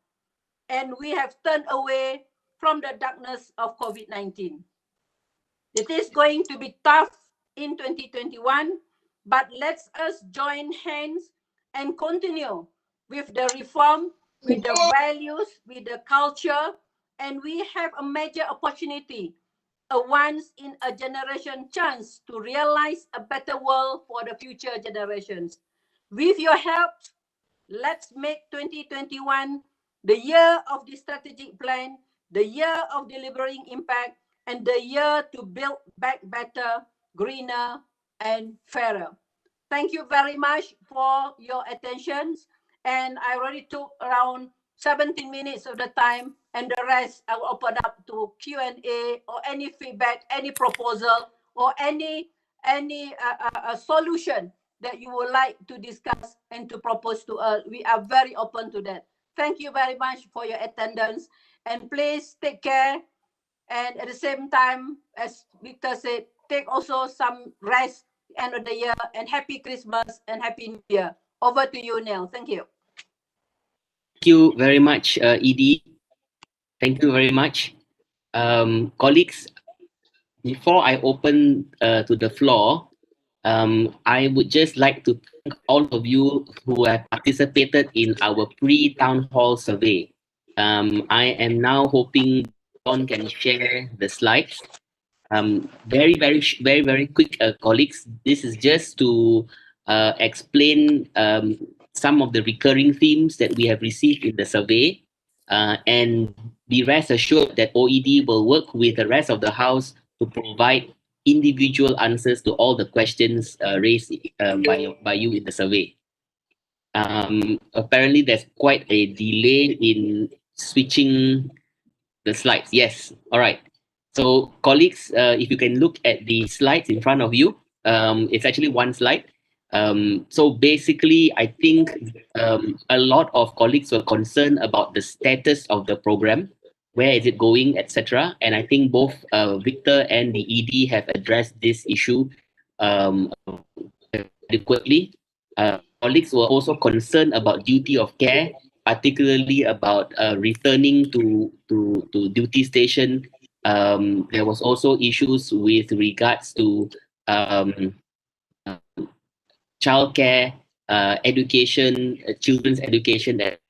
and we have turned away from the darkness of COVID-19. It is going to be tough in 2021, but let's us join hands and continue with the reform, with the values, with the culture, and we have a major opportunity, a once in a generation chance to realize a better world for the future generations. With your help, let's make 2021 the year of the strategic plan, the year of delivering impact, and the year to build back better, greener, and fairer. Thank you very much for your attention. And I already took around 17 minutes of the time, and the rest I will open up to Q&A or any feedback, any proposal, or any solution that you would like to discuss and to propose to us. We are very open to that. Thank you very much for your attendance, and please take care. And at the same time, as Victor said, take also some rest end of the year, and happy Christmas and happy New Year. Over to you, Neil. Thank you. Thank you very much, Edie. Thank you very much. Colleagues, before I open to the floor, I would just like to thank all of you who have participated in our pre-town hall survey. I am now hoping John can share the slides. Very quick, colleagues. This is just to explain some of the recurring themes that we have received in the survey, and be rest assured that OED will work with the rest of the House to provide individual answers to all the questions raised by you in the survey. Apparently, there's quite a delay in switching the slides. Yes. All right. So, colleagues, if you can look at the slides in front of you, it's actually one slide. So basically, I think a lot of colleagues were concerned about the status of the program, where is it going, etc. And I think both Victor and the ED have addressed this issue adequately. Colleagues were also concerned about duty of care, particularly about returning to duty station. There was also issues with regards to childcare, education, children's education. That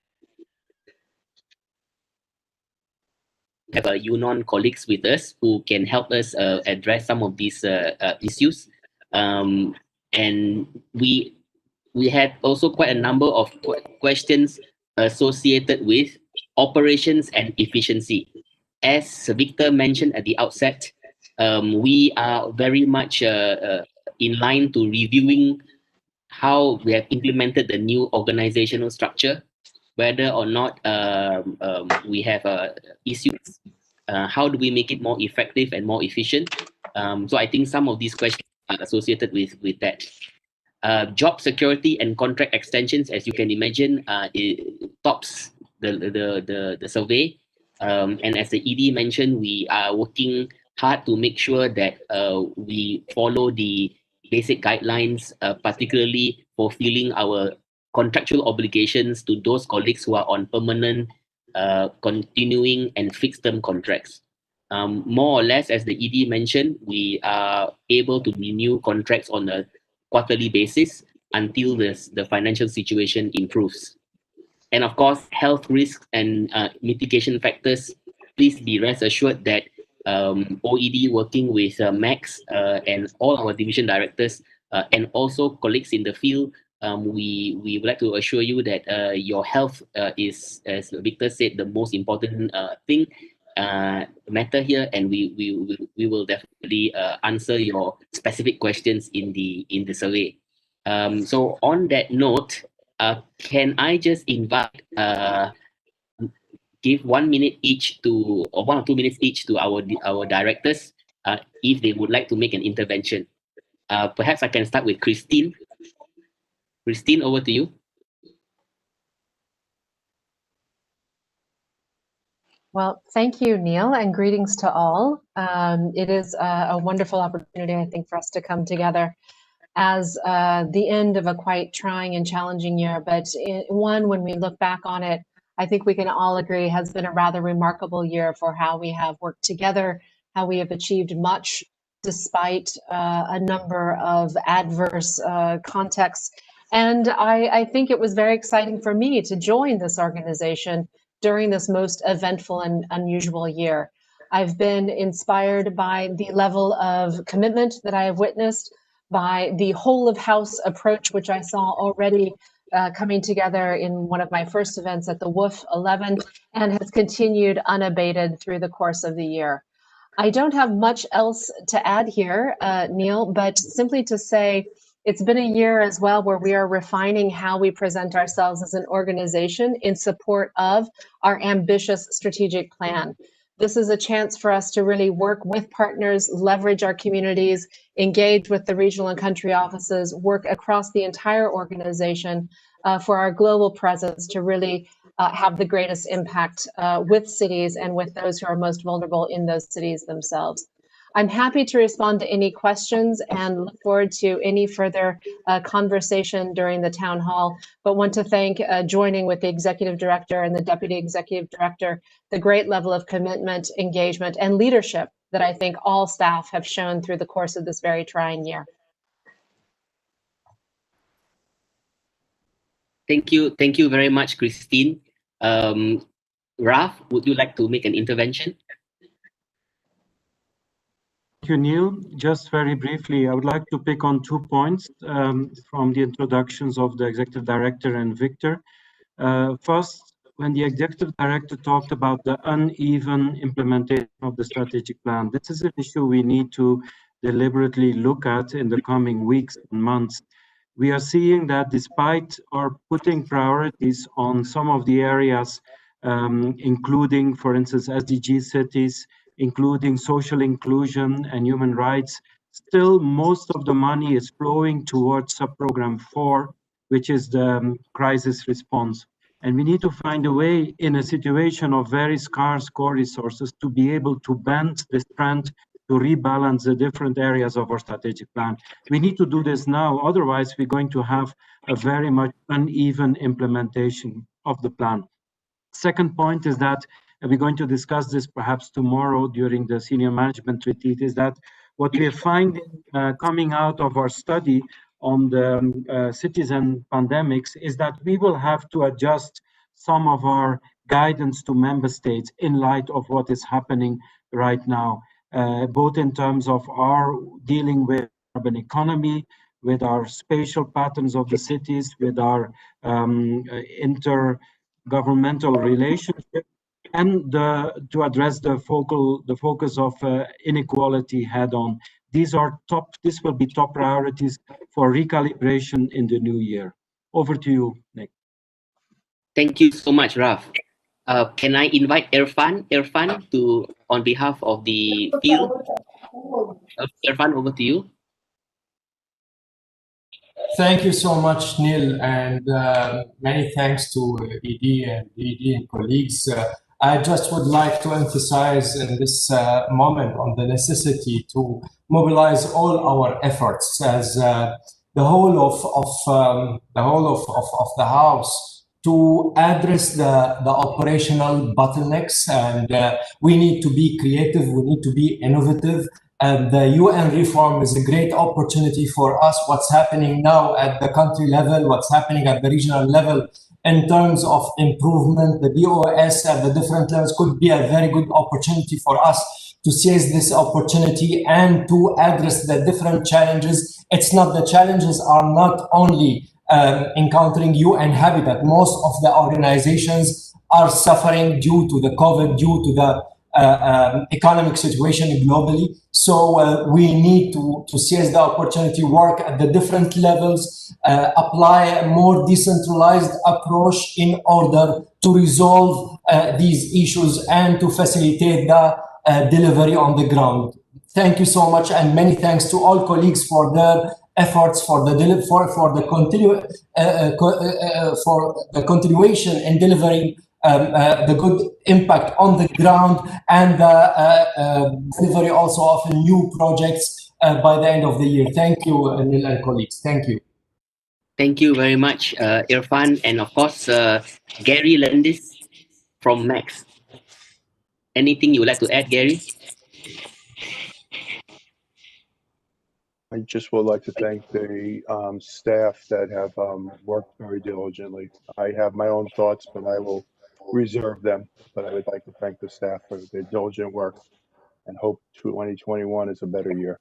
have UNON colleagues with us who can help us address some of these issues. And we had also quite a number of questions associated with operations and efficiency. As Victor mentioned at the outset, we are very much in line to reviewing how we have implemented the new organizational structure, whether or not we have issues. How do we make it more effective and more efficient? So I think some of these questions are associated with that. Job security and contract extensions, as you can imagine, it tops the survey. And as the ED mentioned, we are working hard to make sure that we follow the basic guidelines, particularly fulfilling our contractual obligations to those colleagues who are on permanent, continuing, and fixed-term contracts. More or less, as the ED mentioned, we are able to renew contracts on a quarterly basis until the financial situation improves. And of course, health risks and mitigation factors, please be rest assured that OED working with Max and all our division directors and also colleagues in the field, we would like to assure you that your health is, as Victor said, the most important thing. matter here, and we will definitely answer your specific questions in the survey. So on that note, can I just invite give 1 minute each to, or 1 or 2 minutes each to our directors, if they would like to make an intervention. Perhaps I can start with Christine. Christine, over to you. Well, thank you, Neil, and greetings to all. It is a wonderful opportunity, I think, for us to come together as the end of a quite trying and challenging year, but one, when we look back on it, I think we can all agree has been a rather remarkable year for how we have worked together, how we have achieved much despite a number of adverse contexts. And I think it was very exciting for me to join this organization during this most eventful and unusual year. I've been inspired by the level of commitment that I have witnessed, by the whole of house approach, which I saw already coming together in one of my first events at the WOOF 11, and has continued unabated through the course of the year. I don't have much else to add here, Neil, but simply to say it's been a year as well where we are refining how we present ourselves as an organization in support of our ambitious strategic plan. This is a chance for us to really work with partners, leverage our communities, engage with the regional and country offices, work across the entire organization for our global presence to really have the greatest impact with cities and with those who are most vulnerable in those cities themselves. I'm happy to respond to any questions and look forward to any further conversation during the town hall, but want to thank joining with the executive director and the deputy executive director, the great level of commitment, engagement, and leadership that I think all staff have shown through the course of this very trying year. Thank you very much, Christine. Raf, would you like to make an intervention? Thank you, Neil. Just very briefly, I would like to pick on 2 points from the introductions of the Executive Director and Victor. First, when the Executive Director talked about the uneven implementation of the strategic plan, this is an issue we need to deliberately look at in the coming weeks and months. We are seeing that despite our putting priorities on some of the areas, including, for instance, SDG cities, including social inclusion and human rights, still most of the money is flowing towards subprogram 4, which is the crisis response. And we need to find a way in a situation of very scarce core resources to be able to bend this trend, to rebalance the different areas of our strategic plan. We need to do this now, otherwise we're going to have a very much uneven implementation of the plan. Second point is that, and we're going to discuss this perhaps tomorrow during the senior management retreat, is that what we are finding coming out of our study on the cities and pandemics is that we will have to adjust some of our guidance to member states in light of what is happening right now, both in terms of our dealing with urban economy, with our spatial patterns of the cities, with our intergovernmental relationship, and to address the focus of inequality head-on. This will be top priorities for recalibration in the new year. Over to you, Nick. Thank you so much, Raf. Can I invite Irfan to, on behalf of the field? Irfan, over to you. Thank you so much, Neil, and many thanks to ED and colleagues. I just would like to emphasize in this moment on the necessity to mobilize all our efforts as the whole of the House to address the operational bottlenecks, and we need to be creative, we need to be innovative, and the UN reform is a great opportunity for us. What's happening now at the country level, what's happening at the regional level in terms of improvement, the BOS at the different levels could be a very good opportunity for us to seize this opportunity and to address the different challenges. It's not, the challenges are not only encountering UN Habitat. Most of the organizations are suffering due to the COVID, due to the economic situation globally. So we need to seize the opportunity, work at the different levels, apply a more decentralized approach in order to resolve these issues and to facilitate the delivery on the ground. Thank you so much, and many thanks to all colleagues for their efforts, for the continuation in delivering the good impact on the ground, and the delivery also of new projects by the end of the year. Thank you, Neil and colleagues. Thank you. Thank you very much, Irfan, and of course, Gary Landis from Max. Anything you would like to add, Gary? I just would like to thank the staff that have worked very diligently. I have my own thoughts, but I will reserve them. But I would like to thank the staff for their diligent work and hope 2021 is a better year.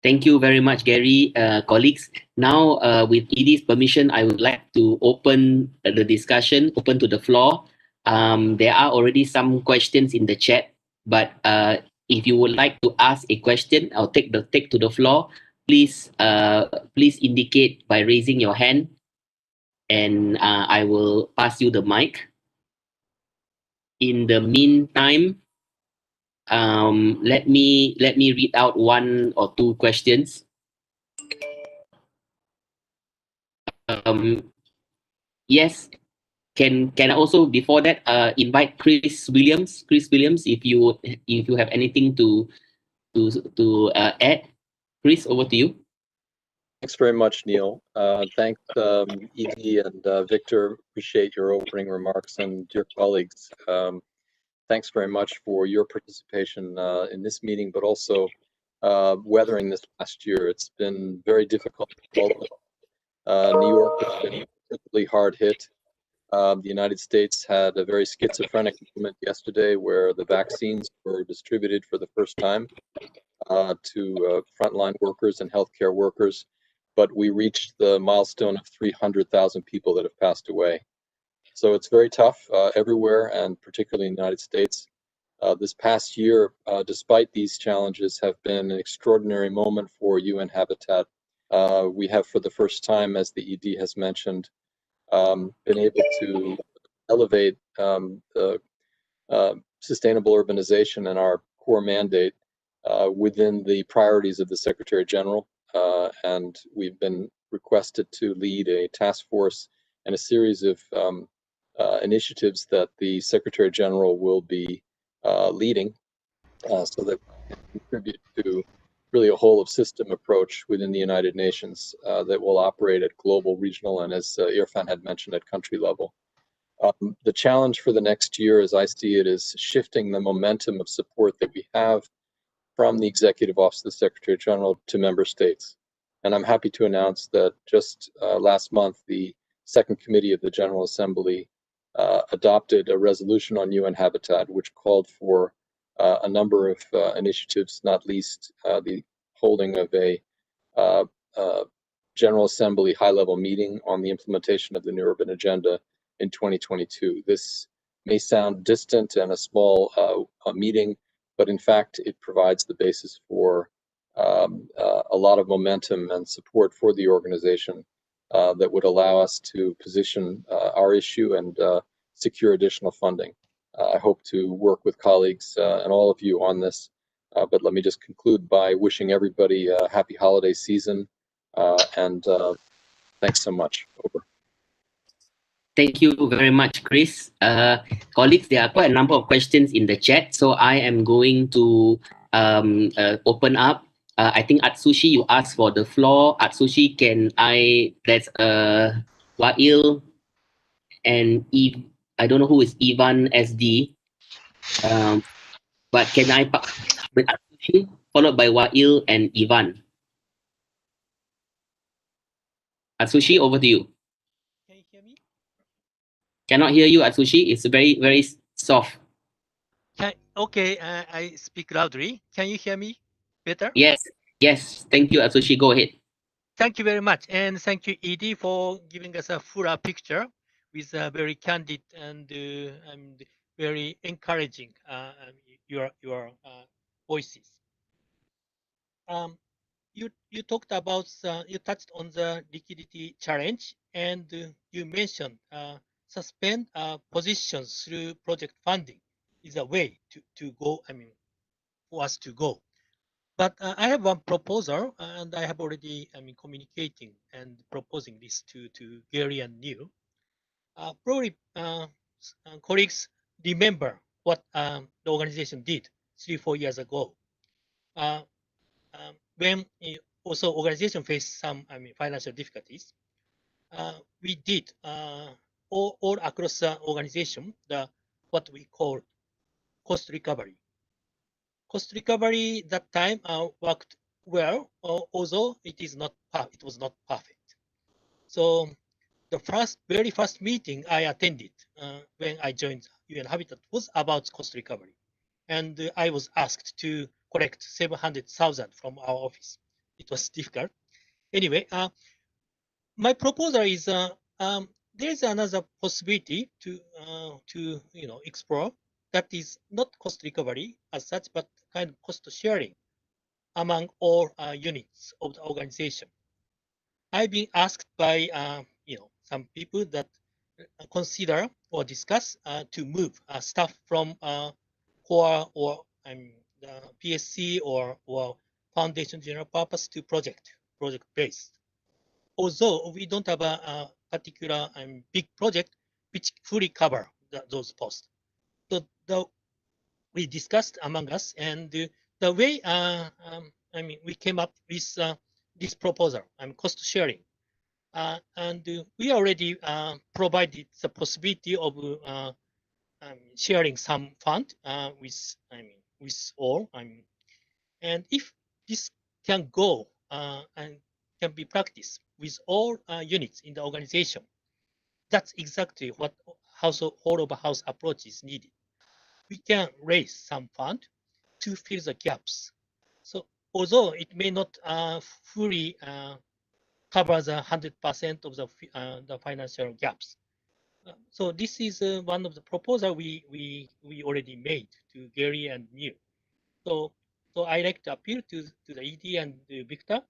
Thank you very much, Gary, colleagues. Now, with Edie's permission, I would like to open the discussion, open to the floor. There are already some questions in the chat, but if you would like to ask a question, I'll take to the floor. Please indicate by raising your hand, and I will pass you the mic. In the meantime, let me read out one or two questions. Yes, can I also before that invite Chris Williams? Chris Williams, if you have anything to add, Chris, over to you. Thanks very much, Neil. Thanks, Edie and Victor. Appreciate your opening remarks, and dear colleagues, thanks very much for your participation in this meeting, but also weathering this last year. It's been very difficult. New York has been particularly hard hit. The United States had a very schizophrenic moment yesterday where the vaccines were distributed for the first time to frontline workers and healthcare workers, but we reached the milestone of 300,000 people that have passed away. So it's very tough everywhere, and particularly in the United States. This past year, despite these challenges, have been an extraordinary moment for UN Habitat. We have, for the first time, as the ED has mentioned, been able to elevate the sustainable urbanization and our core mandate within the priorities of the Secretary General, and we've been requested to lead a task force and a series of initiatives that the Secretary General will be leading, so that we can contribute to really a whole of system approach within the United Nations that will operate at global, regional, and, as Irfan had mentioned, at country level. The challenge for the next year, as I see it, is shifting the momentum of support that we have from the Executive Office of the Secretary General to member states. And I'm happy to announce that just last month, the Second Committee of the General Assembly adopted a resolution on UN Habitat, which called for a number of initiatives, not least the holding of a General Assembly high-level meeting on the implementation of the New Urban Agenda in 2022. This may sound distant and a small meeting, but in fact, it provides the basis for a lot of momentum and support for the organization that would allow us to position our issue and secure additional funding. I hope to work with colleagues and all of you on this, but let me just conclude by wishing everybody a happy holiday season, and thanks so much. Over. Thank you very much, Chris. Colleagues, there are quite a number of questions in the chat, so I am going to open up. I think Atsushi, you asked for the floor. Atsushi, that's Wail and Eve. I don't know who is Ivan SD, but can I with Atsushi followed by Wail and Ivan? Atsushi, over to you. Can you hear me? Cannot hear you, Atsushi. It's very, very soft. Okay, I speak loudly. Can you hear me better? Yes, yes. Thank you, Atsushi. Go ahead. Thank you very much. And thank you, Edie, for giving us a fuller picture with a very candid and very encouraging your voices. You talked about you touched on the liquidity challenge, and you mentioned suspend positions through project funding is a way to go. I mean, for us to go. But I have one proposal, and I have already communicating and proposing this to Gary and Neil. Probably colleagues remember what the organization did 3-4 years ago. When also organization faced some financial difficulties, we did all across the organization the what we call cost recovery. Cost recovery that time worked well, although it was not perfect. So the very first meeting I attended when I joined UN Habitat was about cost recovery, and I was asked to collect 700,000 from our office. It was difficult. Anyway, my proposal is there is another possibility to explore that is not cost recovery as such, but kind of cost sharing among all units of the organization. I've been asked by some people that consider or discuss to move staff from core or the PSC or foundation general purpose to project based. Although we don't have a particular big project which fully cover those posts. So we discussed among us, and the way we came up with this proposal, cost sharing, and we already provided the possibility of sharing some fund with all. And if this can go and can be practiced with all units in the organization, that's exactly what whole of house approach is needed. We can raise some fund to fill the gaps. So although it may not fully cover the 100% of the financial gaps, so this is one of the proposal we already made to Gary and Neil. So I like to appeal to the ED and Victor,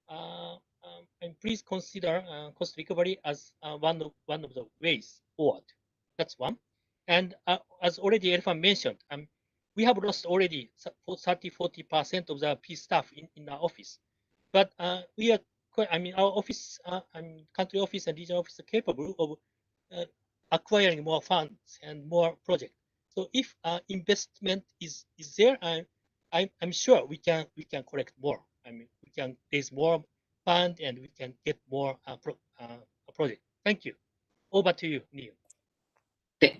and please consider cost recovery as one of the ways forward. That's one. And as already Elfan mentioned, we have lost already 30-40% of the P staff in our office, but we are our office, country office and regional office are capable of acquiring more funds and more projects. So if investment is there, I'm sure we can collect more. We can raise more fund and we can get more project. Thank you. Over to you, Neil.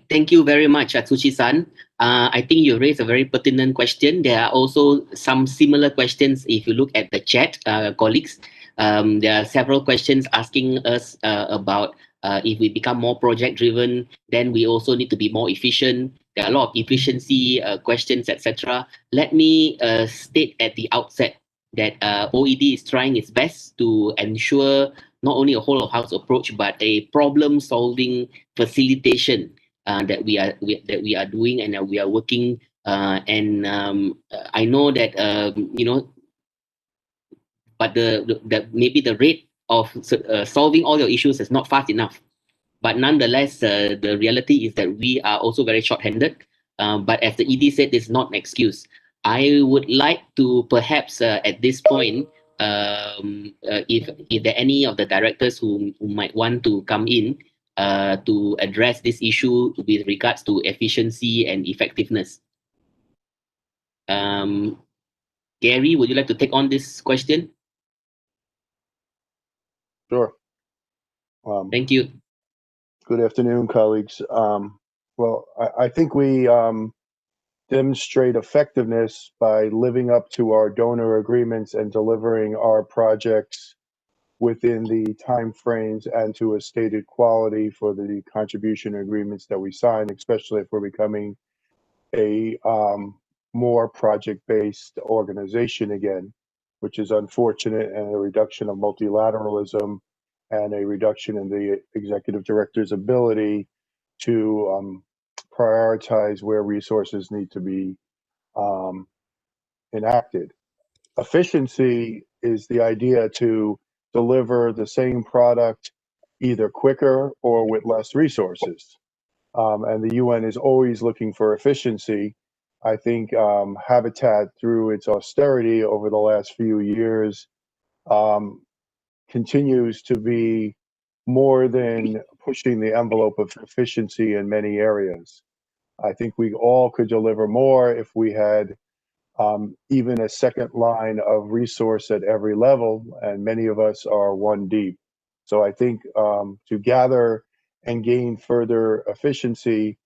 Thank you very much, Atsushi-san. I think you raised a very pertinent question. There are also some similar questions if you look at the chat, colleagues. There are several questions asking us about if we become more project-driven, then we also need to be more efficient. There are a lot of efficiency questions, etc. Let me state at the outset that OED is trying its best to ensure not only a whole-of-house approach, but a problem-solving facilitation that we are doing, and we are working. I know that but maybe the rate of solving all your issues is not fast enough. But nonetheless, the reality is that we are also very short-handed. But as the ED said, it's not an excuse. I would like to perhaps at this point, if there are any of the directors who might want to come in to address this issue with regards to efficiency and effectiveness. Gary, would you like to take on this question? Sure. Thank you. Good afternoon, colleagues. Well, I think we demonstrate effectiveness by living up to our donor agreements and delivering our projects within the time frames and to a stated quality for the contribution agreements that we sign, especially if we're becoming a more project-based organization again, which is unfortunate, and a reduction of multilateralism and a reduction in the executive director's ability to prioritize where resources need to be enacted. Efficiency is the idea to deliver the same product either quicker or with less resources. And the UN is always looking for efficiency. I think Habitat, through its austerity over the last few years, continues to be more than pushing the envelope of efficiency in many areas. I think we all could deliver more if we had even a second line of resource at every level, and many of us are one deep. So I think to gather and gain further efficiency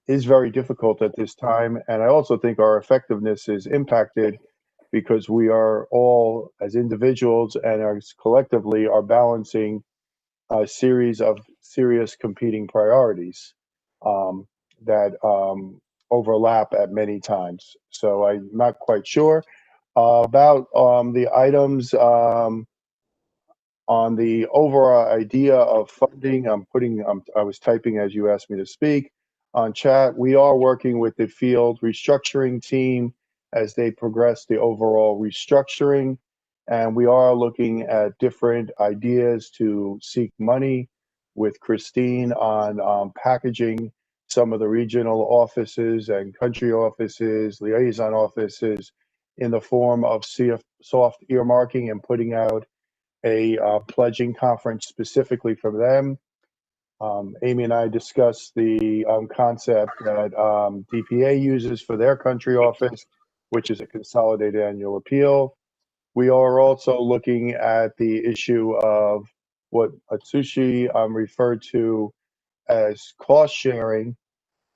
is very difficult at this time. And I also think our effectiveness is impacted because we are all, as individuals and as collectively, are balancing a series of serious competing priorities that overlap at many times. So I'm not quite sure about the items on the overall idea of funding. I was typing as you asked me to speak on chat. We are working with the field restructuring team as they progress the overall restructuring. And we are looking at different ideas to seek money with Christine on packaging some of the regional offices and country offices, liaison offices in the form of soft earmarking and putting out a pledging conference specifically for them. Amy and I discussed the concept that DPA uses for their country office, which is a consolidated annual appeal. We are also looking at the issue of what Atsushi referred to as cost sharing.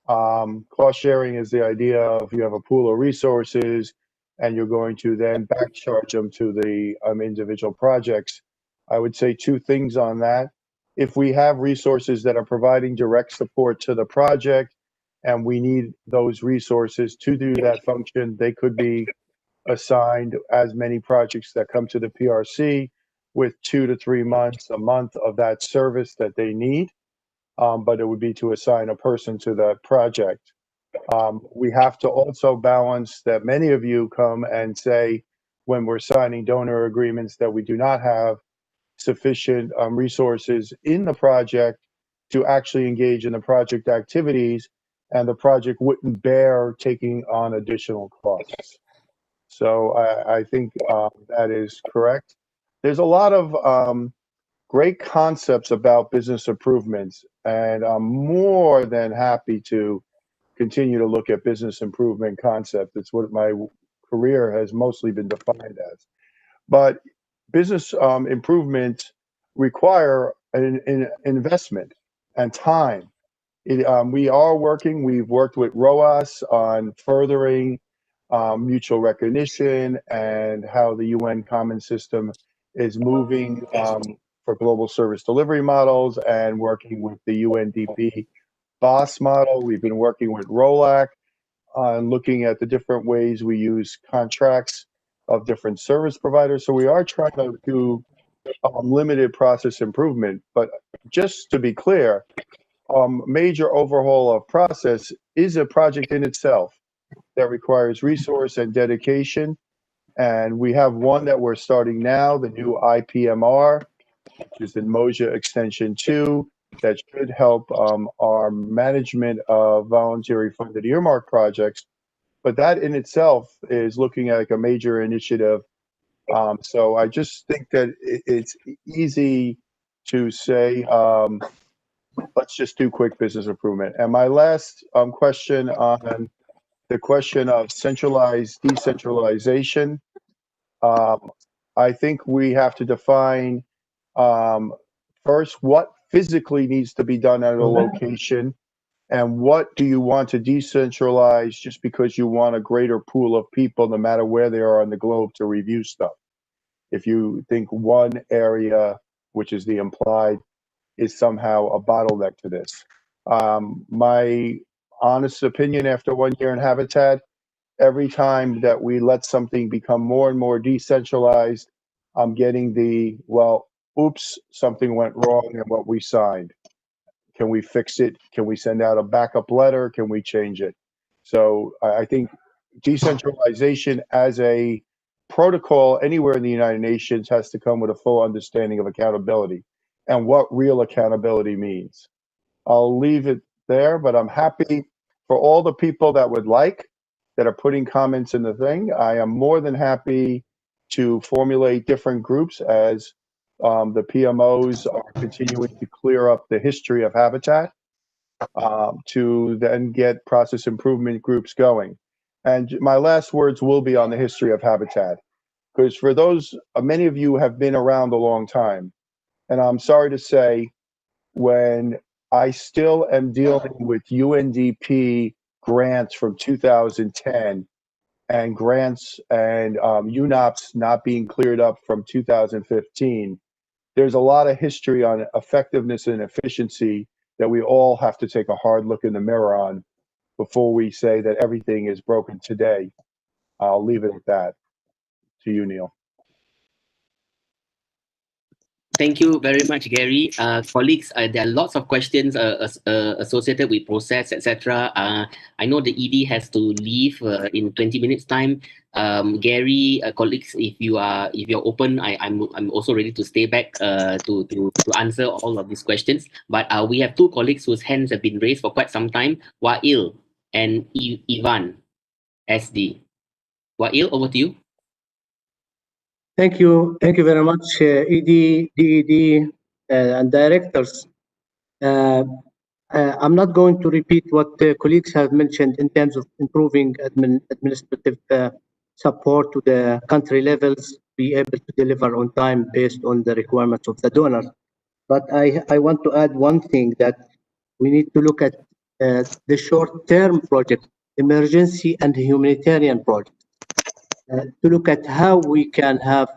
Cost sharing is the idea of you have a pool of resources and you're going to then back charge them to the individual projects. I would say two things on that. If we have resources that are providing direct support to the project and we need those resources to do that function, they could be assigned as many projects that come to the PRC with 2 to 3 months, a month of that service that they need. But it would be to assign a person to that project. We have to also balance that many of you come and say, when we're signing donor agreements, that we do not have sufficient resources in the project to actually engage in the project activities, and the project wouldn't bear taking on additional costs. So I think that is correct. There's a lot of great concepts about business improvements, and I'm more than happy to continue to look at business improvement concept. It's what my career has mostly been defined as. But business improvements require an investment and time. We've worked with ROAS on furthering mutual recognition and how the UN Common System is moving for global service delivery models, and working with the UNDP BOSS model. We've been working with ROLAC on looking at the different ways we use contracts of different service providers. So we are trying to do limited process improvement. But just to be clear, major overhaul of process is a project in itself that requires resource and dedication. And we have one that we're starting now, the new IPMR, which is in Moja Extension 2, that should help our management of voluntary funded earmark projects. But that in itself is looking at like a major initiative. So I just think that it's easy to say, let's just do quick business improvement. And my last question on the question of centralized decentralization, I think we have to define first what physically needs to be done at a location, and what do you want to decentralize just because you want a greater pool of people, no matter where they are on the globe, to review stuff. If you think one area, which is the implied, is somehow a bottleneck to this. My honest opinion after 1 year in Habitat, every time that we let something become more and more decentralized, I'm getting the, well, oops, something went wrong in what we signed Can we fix it? Can we send out a backup letter? Can we change it? So I think decentralization as a protocol anywhere in the United Nations has to come with a full understanding of accountability and what real accountability means. I'll leave it there, but I'm happy for all the people that would like, that are putting comments in the thing. I am more than happy to formulate different groups as the PMOs are continuing to clear up the history of habitat, to then get process improvement groups going. And my last words will be on the history of habitat, because for those, many of you have been around a long time. And I'm sorry to say, when I still am dealing with UNDP grants from 2010 and grants and UNOPS not being cleared up from 2015, there's a lot of history on effectiveness and efficiency that we all have to take a hard look in the mirror on before we say that everything is broken today. I'll leave it at that. To you, Neil. Thank you very much, Gary. Colleagues, there are lots of questions associated with process, etc. I know the ED has to leave in 20 minutes time. Gary, colleagues, if you're open, I'm also ready to stay back to answer all of these questions. But we have two colleagues whose hands have been raised for quite some time, Wael and Ivan, SD. Wael, over to you. Thank you very much, ED, DED, and directors. I'm not going to repeat what the colleagues have mentioned in terms of improving administrative support to the country levels, be able to deliver on time based on the requirements of the donors. But I want to add one thing, that we need to look at the short-term project, emergency and humanitarian projects. To look at how we can have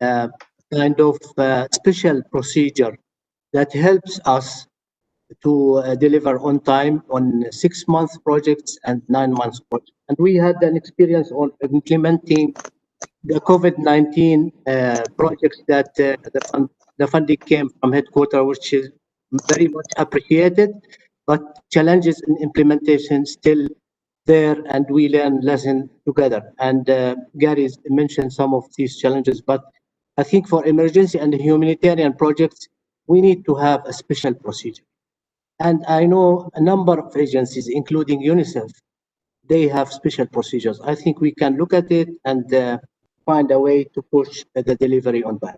kind of special procedure that helps us to deliver on time on 6-month projects and 9-month projects. And we had an experience on implementing the COVID-19 projects that the funding came from headquarters, which is very much appreciated, but challenges in implementation still there, and we learn lesson together. And Gary mentioned some of these challenges, but I think for emergency and humanitarian projects, we need to have a special procedure. And I know a number of agencies, including UNICEF, they have special procedures. I think we can look at it and find a way to push the delivery on time.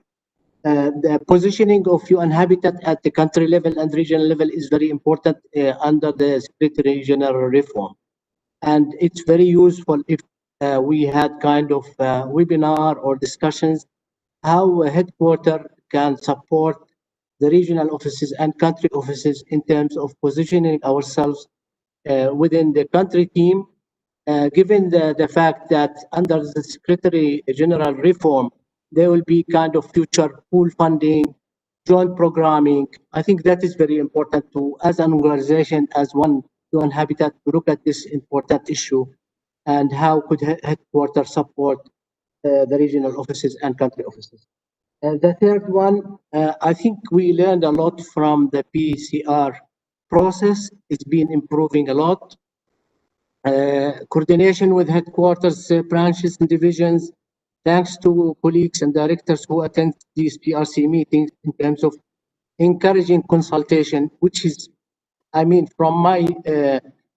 The positioning of UN Habitat at the country level and regional level is very important under the Secretary General reform. And it's very useful if we had kind of webinar or discussions how a headquarter can support the regional offices and country offices in terms of positioning ourselves within the country team, given the fact that under the Secretary General reform, there will be kind of future pool funding, joint programming. I think that is very important to, as an organization, as one UN Habitat, to look at this important issue and how could headquarters support the regional offices and country offices. The third one, I think we learned a lot from the PCR process. It's been improving a lot. Coordination with headquarters, branches and divisions, thanks to colleagues and directors who attend these PRC meetings in terms of encouraging consultation, which is, I mean, from my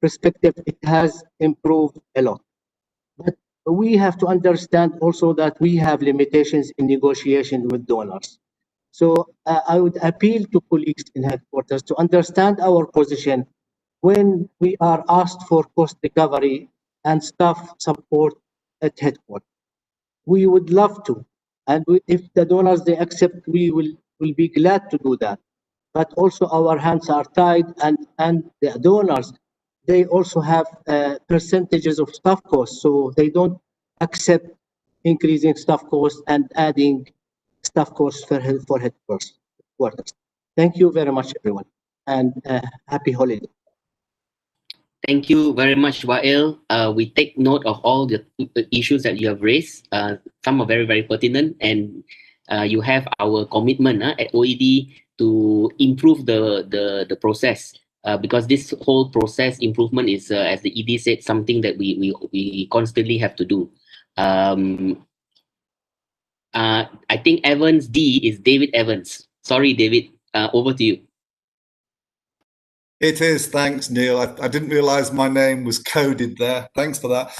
perspective, it has improved a lot. But we have to understand also that we have limitations in negotiation with donors. So I would appeal to colleagues in headquarters to understand our position when we are asked for cost recovery and staff support at headquarters. We would love to, and if the donors they accept, we will be glad to do that. But also our hands are tied, and the donors, they also have percentages of staff costs, so they don't accept increasing staff costs and adding staff costs for headquarters. Thank you very much, everyone, and happy holiday. Thank you very much, Wael. We take note of all the issues that you have raised. Some are very, very pertinent, and you have our commitment at OED to improve the process. Because this whole process improvement is, as the ED said, something that we constantly have to do. I think Evans D is David Evans. Sorry, David. Over to you. It is. Thanks, Neil. I didn't realize my name was coded there. Thanks for that.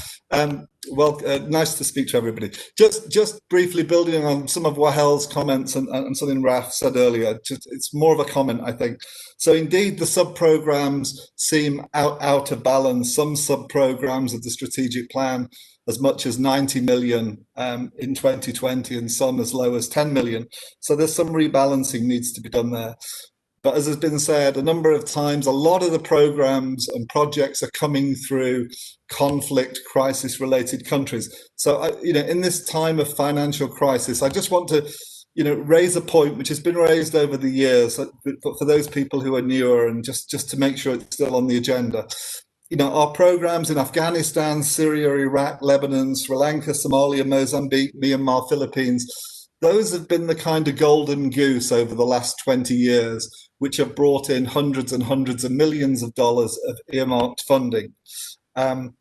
Nice to speak to everybody. Just briefly building on some of Wahel's comments and something Raf said earlier. It's more of a comment, I think. So indeed, the sub-programs seem out of balance. Some sub-programs of the strategic plan as much as 90 million in 2020 and some as low as 10 million. So there's some rebalancing needs to be done there. But as has been said a number of times, a lot of the programs and projects are coming through conflict, crisis-related countries. So, in this time of financial crisis, I just want to, raise a point which has been raised over the years, but for those people who are newer and just to make sure it's still on the agenda. Our programs in Afghanistan, Syria, Iraq, Lebanon, Sri Lanka, Somalia, Mozambique, Myanmar, Philippines, those have been the kind of golden goose over the last 20 years, which have brought in hundreds and hundreds of millions of dollars of earmarked funding, and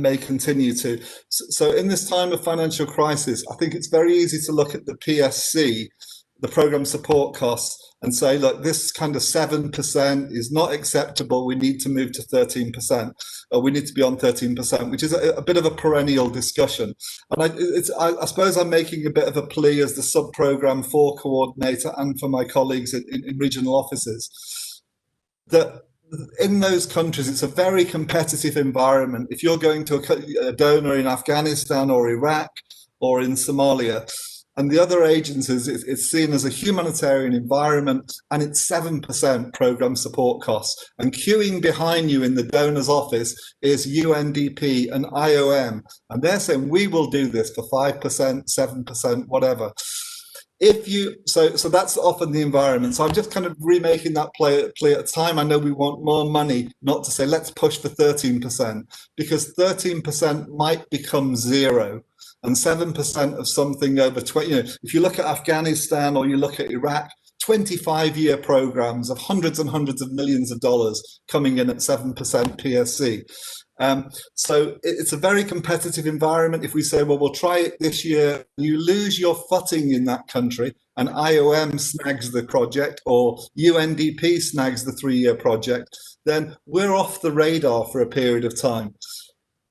may continue to. So in this time of financial crisis, I think it's very easy to look at the PSC, the program support costs, and say, look, this kind of 7% is not acceptable. We need to move to 13%, or we need to be on 13%, which is a bit of a perennial discussion. And I suppose I'm making a bit of a plea as the sub-program 4 coordinator and for my colleagues in regional offices, that in those countries, it's a very competitive environment. If you're going to a donor in Afghanistan or Iraq or in Somalia, and the other agencies, it's seen as a humanitarian environment, and it's 7% program support costs. And queuing behind you in the donor's office is UNDP and IOM. And they're saying, we will do this for 5%, 7%, whatever. So that's often the environment. So I'm just kind of remaking that play at a time. I know we want more money, not to say let's push for 13%, because 13% might become zero. And 7% of something over 20, if you look at Afghanistan or you look at Iraq, 25-year programs of hundreds and hundreds of millions of dollars coming in at 7% PSC. So it's a very competitive environment. If we say, well, we'll try it this year, you lose your footing in that country and IOM snags the project or UNDP snags the 3-year project, then we're off the radar for a period of time.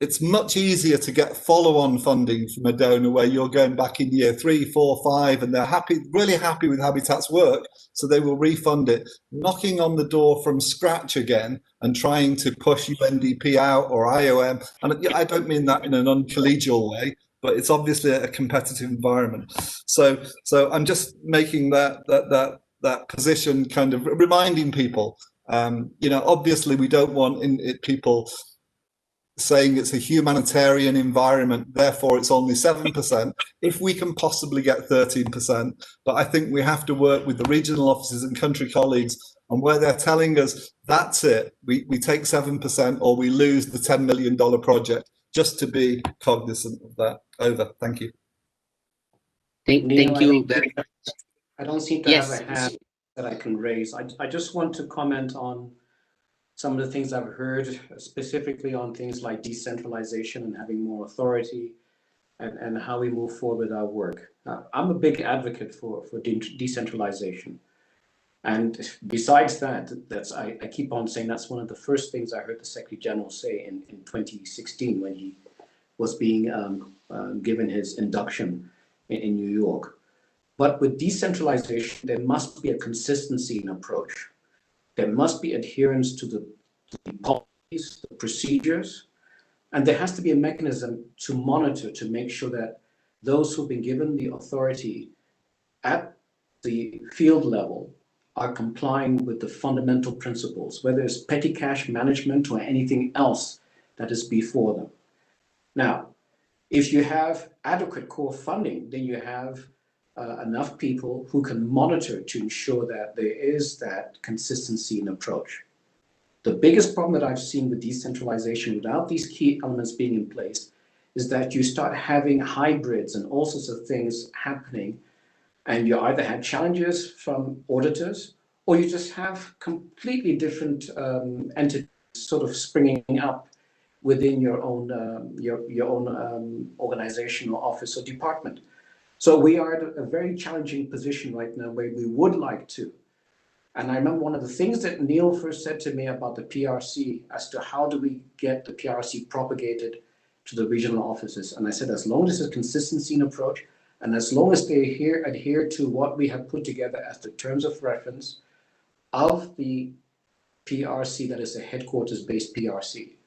It's much easier to get follow-on funding from a donor where you're going back in year 3, 4, 5, and they're really happy with Habitat's work, so they will refund it. Knocking on the door from scratch again and trying to push UNDP out or IOM, and I don't mean that in an uncollegial way, but it's obviously a competitive environment. So I'm just making that position, kind of reminding people. Obviously we don't want people saying it's a humanitarian environment, therefore it's only 7%, if we can possibly get 13%. But I think we have to work with the regional offices and country colleagues on where they're telling us, that's it, we take 7% or we lose the $10 million project, just to be cognizant of that. Over. Thank you. Thank you very much. I don't seem to have a hand that I can raise. I just want to comment on some of the things I've heard, specifically on things like decentralization and having more authority, and how we move forward with our work. I'm a big advocate for decentralization. And besides that, I keep on saying that's one of the first things I heard the Secretary General say in 2016 when he was being given his induction in New York. But with decentralization, there must be a consistency in approach. There must be adherence to the policies, the procedures, and there has to be a mechanism to monitor, to make sure that those who've been given the authority at the field level are complying with the fundamental principles, whether it's petty cash management or anything else that is before them. Now, if you have adequate core funding, then you have enough people who can monitor to ensure that there is that consistency in approach. The biggest problem that I've seen with decentralization without these key elements being in place is that you start having hybrids and all sorts of things happening, and you either have challenges from auditors or you just have completely different entities sort of springing up within your own organization or office or department. So we are at a very challenging position right now where we would like to. And I remember one of the things that Neil first said to me about the PRC as to how do we get the PRC propagated to the regional offices. And I said, as long as there's consistency in approach, and as long as they adhere to what we have put together as the terms of reference of the PRC, that is a headquarters-based PRC.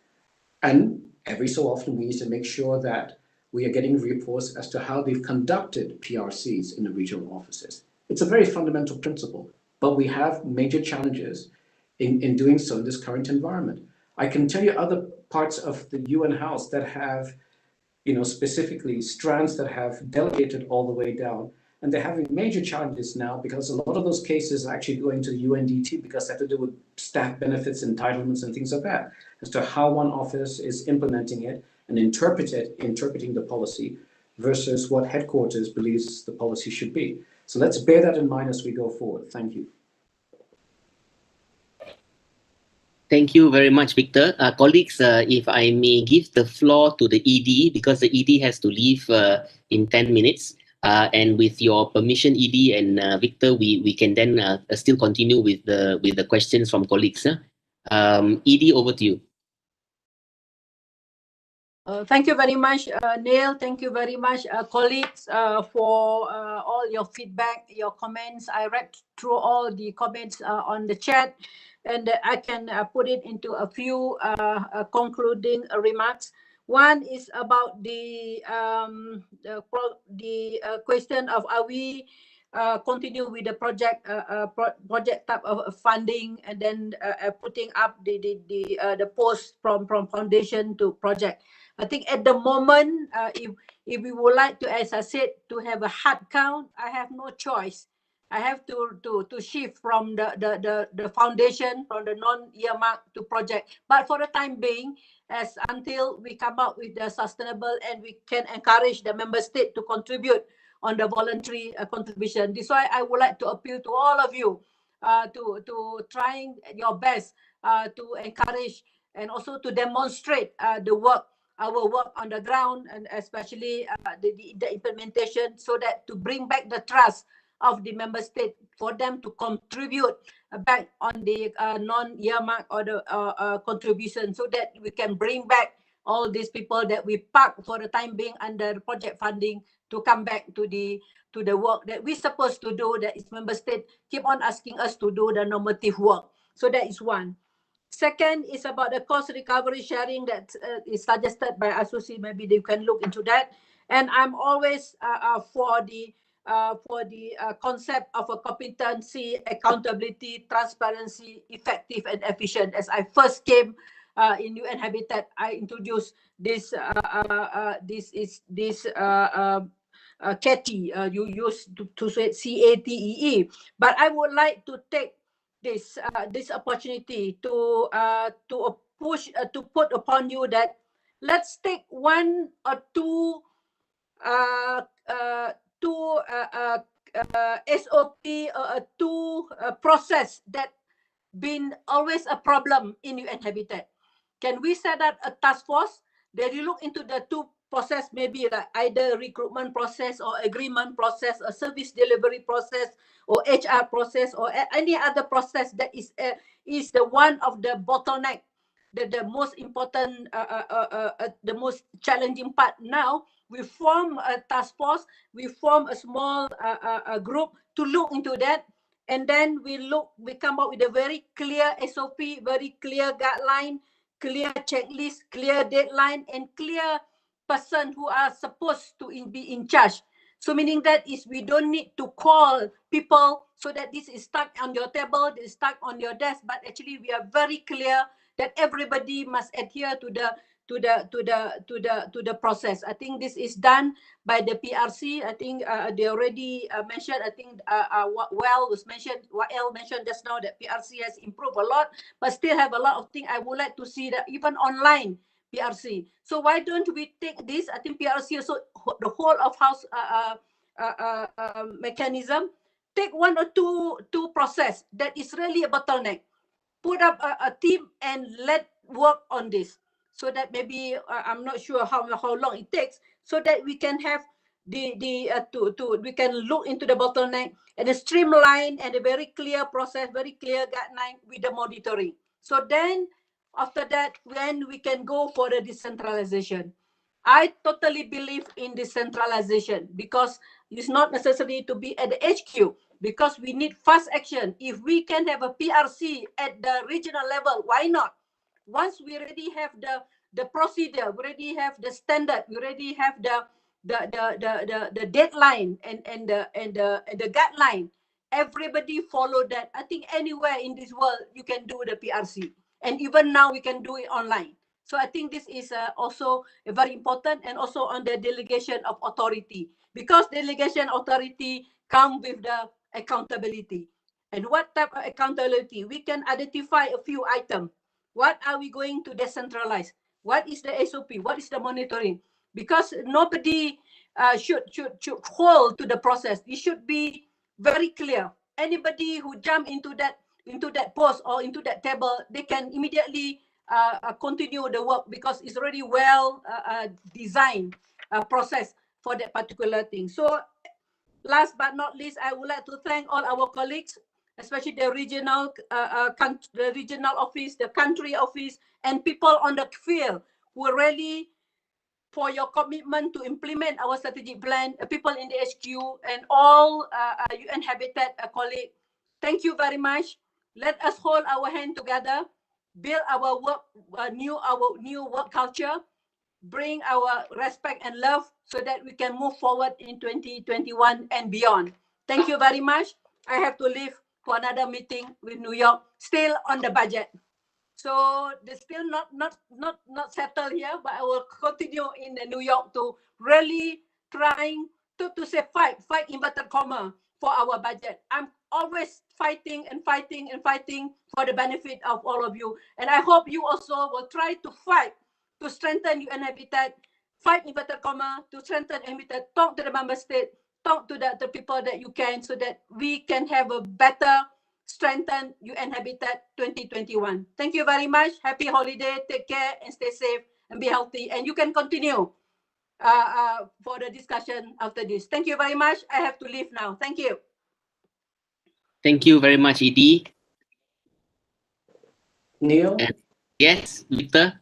And every so often we need to make sure that we are getting reports as to how they've conducted PRCs in the regional offices. It's a very fundamental principle, but we have major challenges in doing so in this current environment. I can tell you other parts of the UN House that have, specifically strands that have delegated all the way down, and they're having major challenges now because a lot of those cases are actually going to the UNDT because they have to do with staff benefits, entitlements, and things like that, as to how one office is implementing it and interpreting the policy versus what headquarters believes the policy should be. So let's bear that in mind as we go forward. Thank you. Thank you very much, Victor. Colleagues, if I may give the floor to the ED, because the ED has to leave in 10 minutes. And with your permission, ED and Victor, we can then still continue with the questions from colleagues. ED, over to you. Thank you very much, Neil. Thank you very much, colleagues, for all your feedback, your comments. I read through all the comments on the chat, and I can put it into a few concluding remarks. One is about the question of are we continue with the project type of funding, and then putting up the post from foundation to project. I think at the moment, if we would like to, as I said, to have a hard count, I have no choice. I have to shift from the foundation, from the non-earmark to project. But for the time being, until we come up with the sustainable and we can encourage the member state to contribute on the voluntary contribution. This is why I would like to appeal to all of you to trying your best to encourage and also to demonstrate our work on the ground, and especially the implementation, so that to bring back the trust of the member state for them to contribute back on the non-earmark or the contribution, so that we can bring back all these people that we park for the time being under project funding to come back to the work that we're supposed to do, that is member state keep on asking us to do the normative work. So that is one. Second is about the cost recovery sharing that is suggested by Asusi. Maybe they can look into that. And I'm always for the concept of a competency, accountability, transparency, effective and efficient. As I first came in UN Habitat, I introduced this CATE. You used to say CATEE, but I would like to take this opportunity to push to put upon you that let's take one or two SOP or two process that been always a problem in UN Habitat. Can we set up a task force that you look into the two process, maybe like either recruitment process or agreement process, a service delivery process, or HR process, or any other process that is the one of the bottleneck, the most important, the most challenging part. Now we form a task force, we form a small group to look into that, and then we come up with a very clear SOP, very clear guideline, clear checklist, clear deadline, and clear person who are supposed to be in charge. So meaning that is we don't need to call people so that this is stuck on your table, this is stuck on your desk, but actually we are very clear that everybody must adhere to the process. I think this is done by the PRC. I think they already mentioned. I think what El mentioned just now, that PRC has improved a lot, but still have a lot of things. I would like to see that even online PRC. So why don't we take this? I think PRC also, the whole of house mechanism, take one or two process that is really a bottleneck. Put up a team and let work on this, so that maybe I'm not sure how long it takes, so that we can have we can look into the bottleneck and a streamline and a very clear process, very clear guideline with the monitoring. So then after that, when we can go for the decentralization. I totally believe in decentralization, because it's not necessary to be at the HQ, because we need fast action. If we can have a PRC at the regional level, why not? Once we already have the procedure, we already have the standard, we already have the deadline and the guideline, everybody follow that. I think anywhere in this world you can do the PRC, and even now we can do it online. So I think this is also very important, and also on the delegation of authority, because delegation authority come with the accountability. And what type of accountability? We can identify a few items. What are we going to decentralize? What is the SOP? What is the monitoring? Because nobody should hold to the process. It should be very clear. Anybody who jump into that post or into that table, they can immediately continue the work, because it's already well designed process for that particular thing. So last but not least, I would like to thank all our colleagues, especially the regional office, the country office, and people on the field who are really for your commitment to implement our strategic plan, people in the HQ, and all UN Habitat colleagues. Thank you very much. Let us hold our hand together, build our work, new work culture, bring our respect and love, so that we can move forward in 2021 and beyond. Thank you very much. I have to leave for another meeting with New York, still on the budget. So they're still not settled here, but I will continue in New York to really trying to say fight inverted comma for our budget. I'm always fighting and fighting and fighting for the benefit of all of you. And I hope you also will try to fight to strengthen UN Habitat, fight inverted comma, to strengthen Habitat, talk to the member state, talk to the people that you can, so that we can have a better strengthen UN Habitat 2021. Thank you very much. Happy holiday. Take care and stay safe and be healthy. And you can continue for the discussion after this. Thank you very much. I have to leave now. Thank you. Thank you very much, Edie. Neil? And yes, Victor?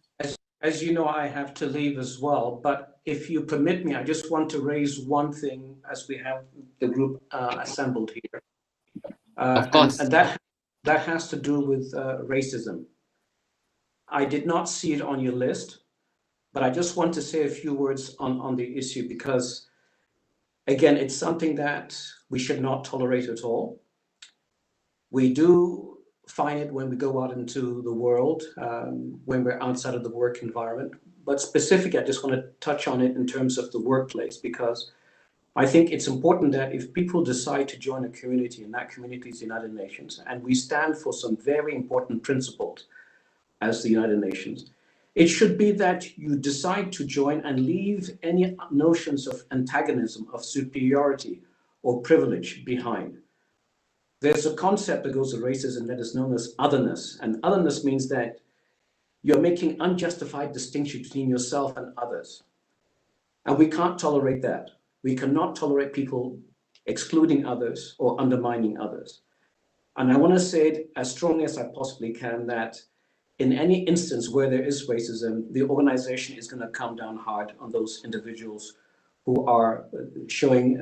As you know, I have to leave as well, but if you permit me, I just want to raise one thing as we have the group assembled here. Of course. And that has to do with racism. I did not see it on your list, but I just want to say a few words on the issue, because, again, it's something that we should not tolerate at all. We do find it when we go out into the world, when we're outside of the work environment. But specifically, I just want to touch on it in terms of the workplace, because I think it's important that if people decide to join a community, and that community is the United Nations, and we stand for some very important principles as the United Nations, it should be that you decide to join and leave any notions of antagonism, of superiority or privilege behind. There's a concept that goes with racism that is known as otherness. And otherness means that you're making unjustified distinction between yourself and others. And we can't tolerate that. We cannot tolerate people excluding others or undermining others. And I want to say it as strongly as I possibly can, that in any instance where there is racism, the organization is going to come down hard on those individuals who are showing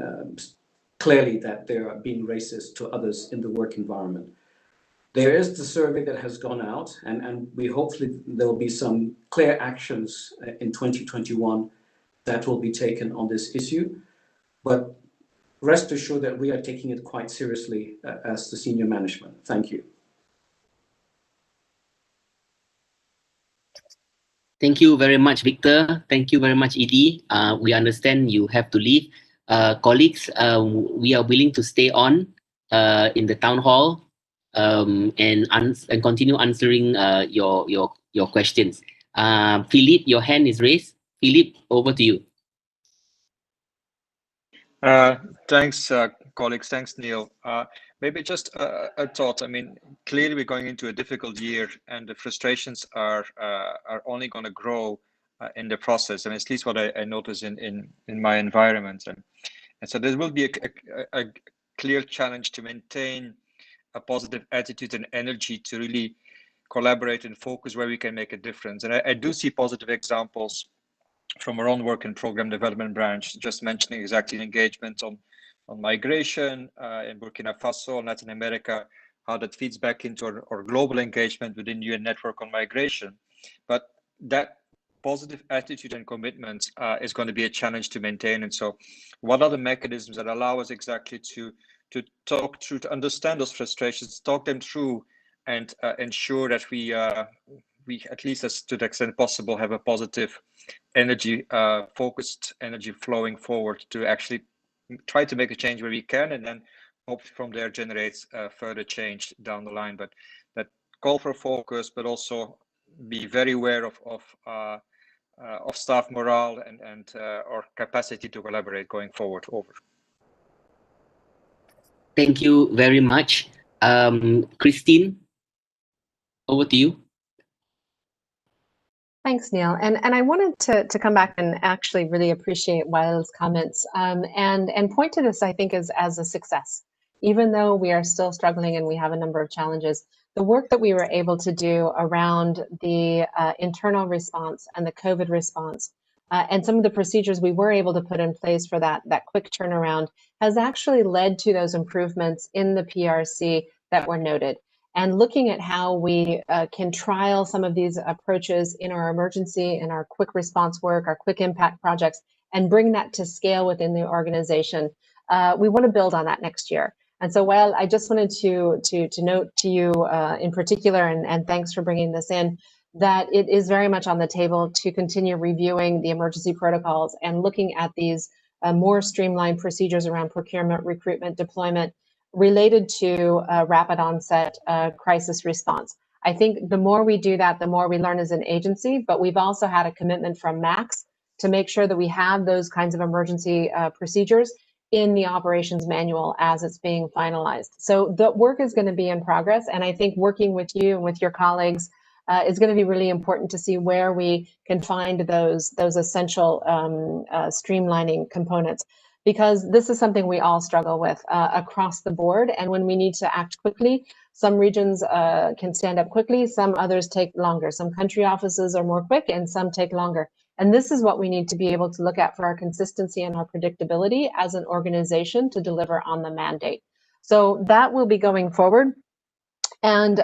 clearly that they are being racist to others in the work environment. There is the survey that has gone out, and we hopefully there will be some clear actions in 2021 that will be taken on this issue. But rest assured that we are taking it quite seriously as the senior management. Thank you. Thank you very much, Victor. Thank you very much, Edie. We understand you have to leave. Colleagues, we are willing to stay on in the town hall and continue answering your questions. Philippe, your hand is raised. Philippe, over to you. Thanks, colleagues. Thanks, Neil. Maybe just a thought. I mean, clearly we're going into a difficult year, and the frustrations are only going to grow in the process. I mean, at least what I notice in my environment, and so there will be a clear challenge to maintain a positive attitude and energy to really collaborate and focus where we can make a difference. And I do see positive examples from our own work in program development branch, just mentioning exactly engagement on migration in Burkina Faso, Latin America, how that feeds back into our global engagement within UN network on migration. But that positive attitude and commitment is going to be a challenge to maintain. And so what are the mechanisms that allow us exactly to talk through, to understand those frustrations, talk them through, and ensure that we at least as to the extent possible have a positive energy, focused energy flowing forward to actually try to make a change where we can, and then hope from there generates further change down the line. But that call for focus, but also be very aware of staff morale and our capacity to collaborate going forward. Over. Thank you very much. Christine, over to you. Thanks, Neil. And I wanted to come back and actually really appreciate Wael's comments and point to this, I think, as a success. Even though we are still struggling and we have a number of challenges, the work that we were able to do around the internal response and the COVID response and some of the procedures we were able to put in place for that quick turnaround has actually led to those improvements in the PRC that were noted. And looking at how we can trial some of these approaches in our emergency and our quick response work, our quick impact projects, and bring that to scale within the organization, we want to build on that next year. And so, Wael, I just wanted to note to you in particular, and thanks for bringing this in, that it is very much on the table to continue reviewing the emergency protocols and looking at these more streamlined procedures around procurement, recruitment, deployment, related to rapid onset crisis response. I think the more we do that, the more we learn as an agency, but we've also had a commitment from Max to make sure that we have those kinds of emergency procedures in the operations manual as it's being finalized. So the work is going to be in progress, and I think working with you and with your colleagues is going to be really important to see where we can find those essential streamlining components, because this is something we all struggle with across the board. And when we need to act quickly, some regions can stand up quickly, some others take longer. Some country offices are more quick and some take longer. And this is what we need to be able to look at for our consistency and our predictability as an organization to deliver on the mandate. So that will be going forward. And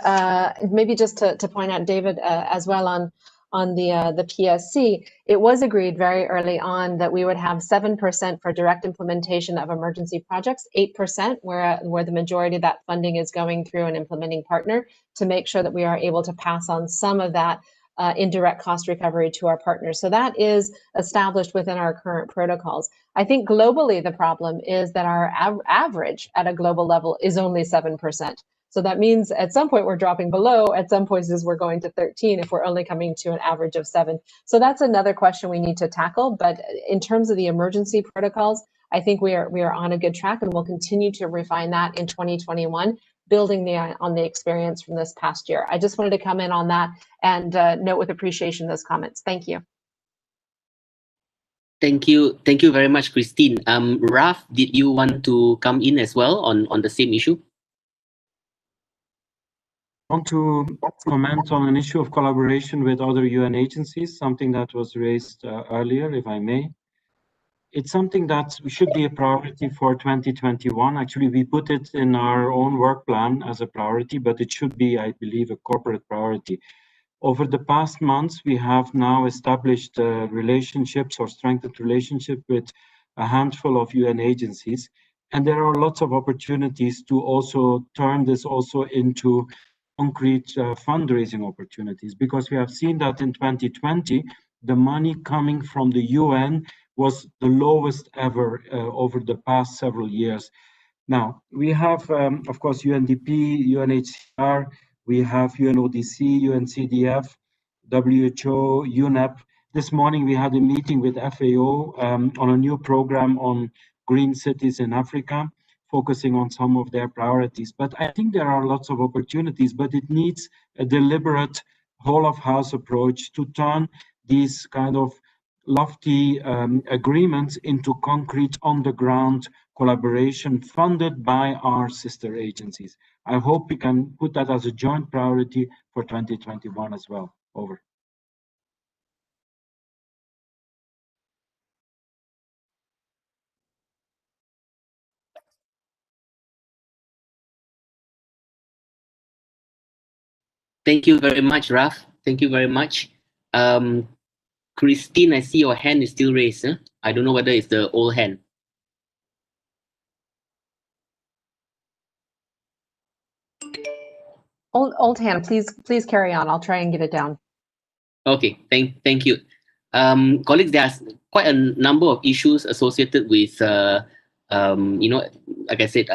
maybe just to point out, David, as well on the PSC, it was agreed very early on that we would have 7% for direct implementation of emergency projects, 8% where the majority of that funding is going through an implementing partner, to make sure that we are able to pass on some of that indirect cost recovery to our partners. So that is established within our current protocols. I think globally the problem is that our average at a global level is only 7%. So that means at some point we're dropping below, at some places we're going to 13 if we're only coming to an average of 7. So that's another question we need to tackle. But in terms of the emergency protocols, I think we are on a good track, and we'll continue to refine that in 2021, building on the experience from this past year. I just wanted to come in on that and note with appreciation those comments. Thank you. Thank you very much, Christine. Raf, did you want to come in as well on the same issue? I want to comment on an issue of collaboration with other UN agencies, something that was raised earlier, if I may. It's something that should be a priority for 2021. Actually, we put it in our own work plan as a priority, but it should be, I believe, a corporate priority. Over the past months, we have now established relationships or strengthened relationships with a handful of UN agencies. And there are lots of opportunities to also turn this also into concrete fundraising opportunities, because we have seen that in 2020, the money coming from the UN was the lowest ever over the past several years. Now, we have, of course, UNDP, UNHCR, we have UNODC, UNCDF, WHO, UNEP. This morning we had a meeting with FAO on a new program on green cities in Africa, focusing on some of their priorities. But I think there are lots of opportunities, but it needs a deliberate whole of house approach to turn these kind of lofty agreements into concrete on the ground collaboration funded by our sister agencies. I hope we can put that as a joint priority for 2021 as well. Over. Thank you very much, Raf. Thank you very much. Christine, I see your hand is still raised. Huh? I don't know whether it's the old hand. Old hand, please carry on. I'll try and get it down. Okay, thank you. Colleagues, there's quite a number of issues associated with, like I said,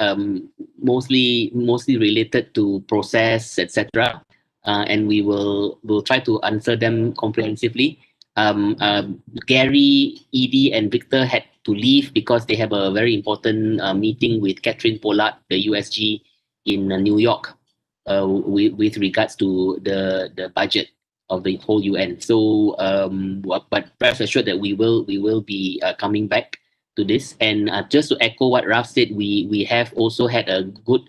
mostly related to process, etc. And we'll try to answer them comprehensively. Gary, Edie, and Victor had to leave because they have a very important meeting with Catherine Pollard, the USG in New York, with regards to the budget of the whole UN. So, but rest assured that we will be coming back to this. And just to echo what Raf said, we have also had a good,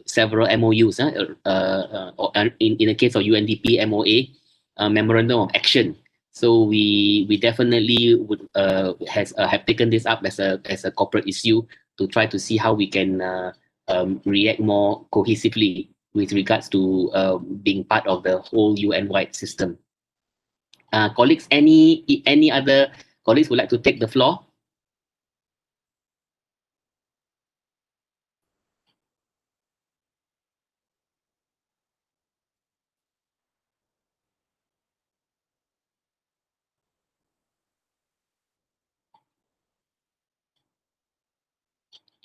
several MOUs. In the case of UNDP MOA, memorandum of action. So we definitely would have taken this up as a corporate issue to try to see how we can react more cohesively with regards to being part of the whole UN-wide system. Colleagues, any other colleagues would like to take the floor?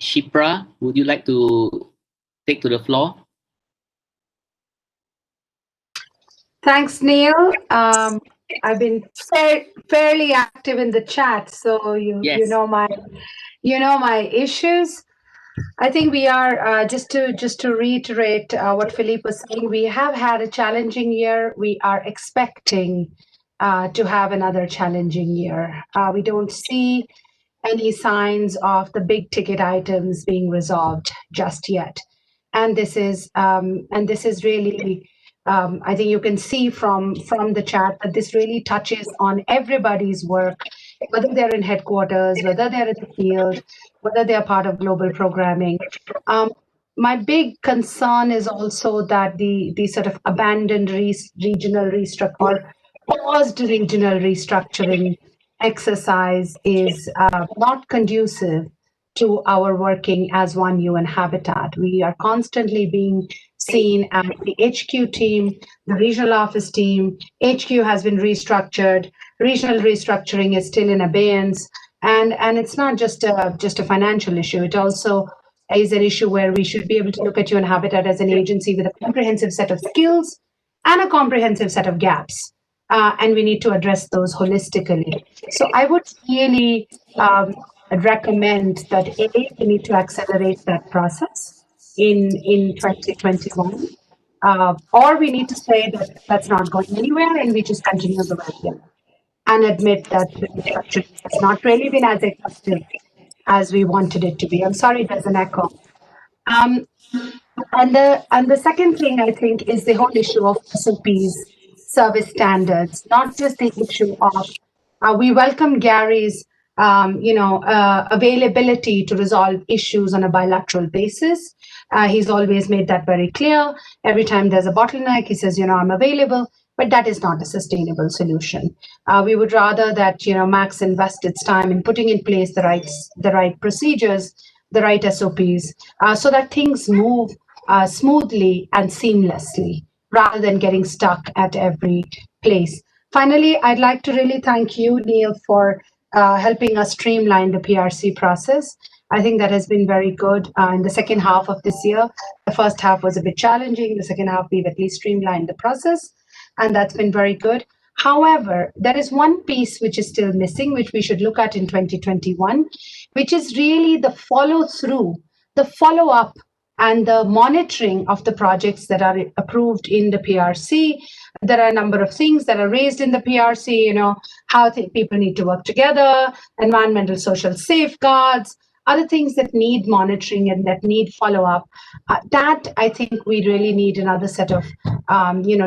Shipra, would you like to take to the floor? Thanks, Neil. I've been fairly active in the chat, so you know my issues. I think we are just to reiterate what Philippe was saying. We have had a challenging year. We are expecting to have another challenging year. We don't see any signs of the big ticket items being resolved just yet, and this is really. I think you can see from the chat that this really touches on everybody's work, whether they're in headquarters, whether they're in the field, whether they're part of global programming. My big concern is also that the sort of abandoned regional restructure or paused regional restructuring exercise is not conducive to our working as one UN habitat. We are constantly being seen as the HQ team, the regional office team. HQ has been restructured. Regional restructuring is still in abeyance, and it's not just a financial issue. It also is an issue where we should be able to look at UN Habitat as an agency with a comprehensive set of skills and a comprehensive set of gaps. And we need to address those holistically. So I would really recommend that we need to accelerate that process in 2021. Or we need to say that that's not going anywhere and we just continue the way and admit that the restructuring has not really been as effective as we wanted it to be. I'm sorry, there's an echo. And the second thing I think is the whole issue of SOPs, service standards, not just the issue of we welcome Gary's availability to resolve issues on a bilateral basis. He's always made that very clear. Every time there's a bottleneck, he says, I'm available, but that is not a sustainable solution. We would rather that, Max invest its time in putting in place the right procedures, the right SOPs, so that things move smoothly and seamlessly, rather than getting stuck at every place. Finally, I'd like to really thank you, Neil, for helping us streamline the PRC process. I think that has been very good in the second half of this year. The first half was a bit challenging. The second half, we've at least streamlined the process. and that's been very good. However, there is one piece which is still missing, which we should look at in 2021, which is really the follow through, the follow up, and the monitoring of the projects that are approved in the PRC. There are a number of things that are raised in the PRC, you know, how people need to work together, environmental social safeguards, other things that need monitoring and that need follow up. That I think we really need another set of,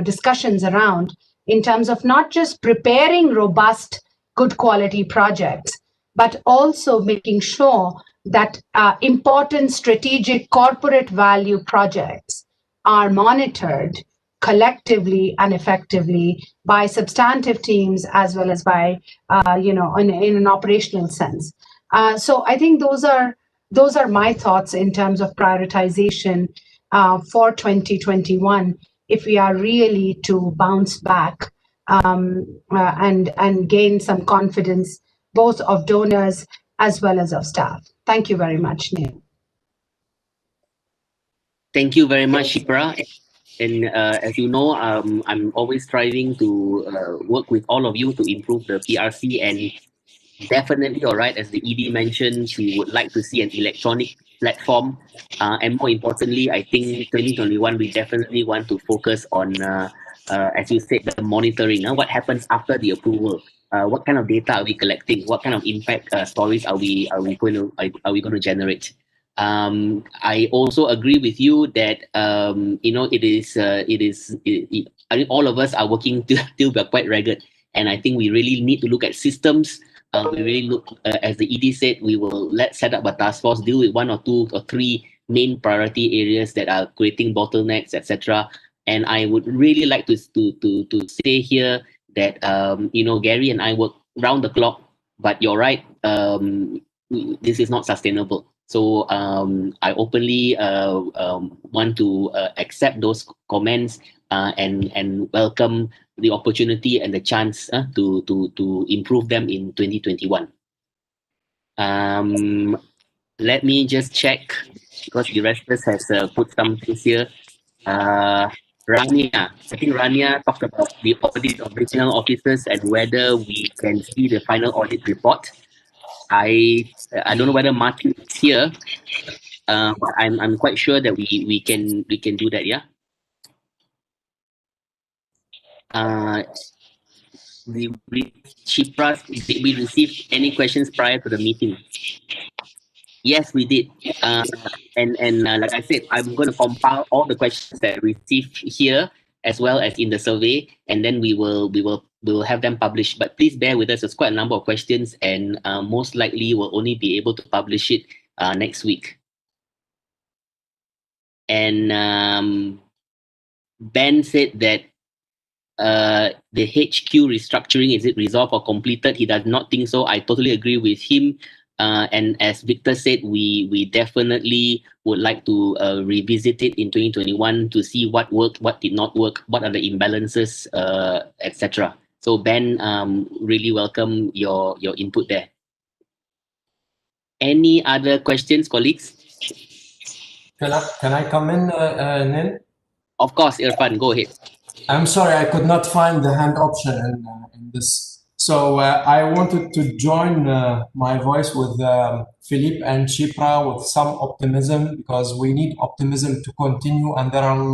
discussions around in terms of not just preparing robust, good quality projects, but also making sure that important strategic corporate value projects are monitored collectively and effectively by substantive teams as well as by, in an operational sense. So I think those are my thoughts in terms of prioritization for 2021 if we are really to bounce back and gain some confidence both of donors as well as of staff. Thank you very much, Neil. Thank you very much, Shipra. And as you know, I'm always striving to work with all of you to improve the PRC. And definitely, you're right, as the ED mentioned, she would like to see an electronic platform. And more importantly, I think 2021, we definitely want to focus on, as you said, the monitoring. What happens after the approval? What kind of data are we collecting? What kind of impact stories are we going to generate? I also agree with you that I think all of us are working till we're quite ragged, and I think we really need to look at systems. We really look, as the ED said, we will set up a task force, deal with 1 or 2 or 3 main priority areas that are creating bottlenecks, etc. And I would really like to say here that Gary and I work round the clock, but you're right, this is not sustainable. So I openly want to accept those comments and welcome the opportunity and the chance to improve them in 2021. Let me just check, because Erastus has put some things here. Rania, I think Rania talked about the audit of regional officers and whether we can see the final audit report. I don't know whether Martin is here, but I'm quite sure that we can do that. Yeah. Did we receive any questions prior to the meeting? Yes, we did. And like I said, I'm going to compile all the questions that we received here as well as in the survey, and then we will have them published. But please bear with us. There's quite a number of questions, and most likely we'll only be able to publish it next week. And Ben said that the HQ restructuring, is it resolved or completed? He does not think so. I totally agree with him. And as Victor said, we definitely would like to revisit it in 2021 to see what worked, what did not work, what are the imbalances, etc. So Ben, really welcome your input there. Any other questions, colleagues? Can I come in, Nin? Of course, Irfan, go ahead. I'm sorry, I could not find the hand option in this. So I wanted to join my voice with Philippe and Shipra with some optimism, because we need optimism to continue, and there are a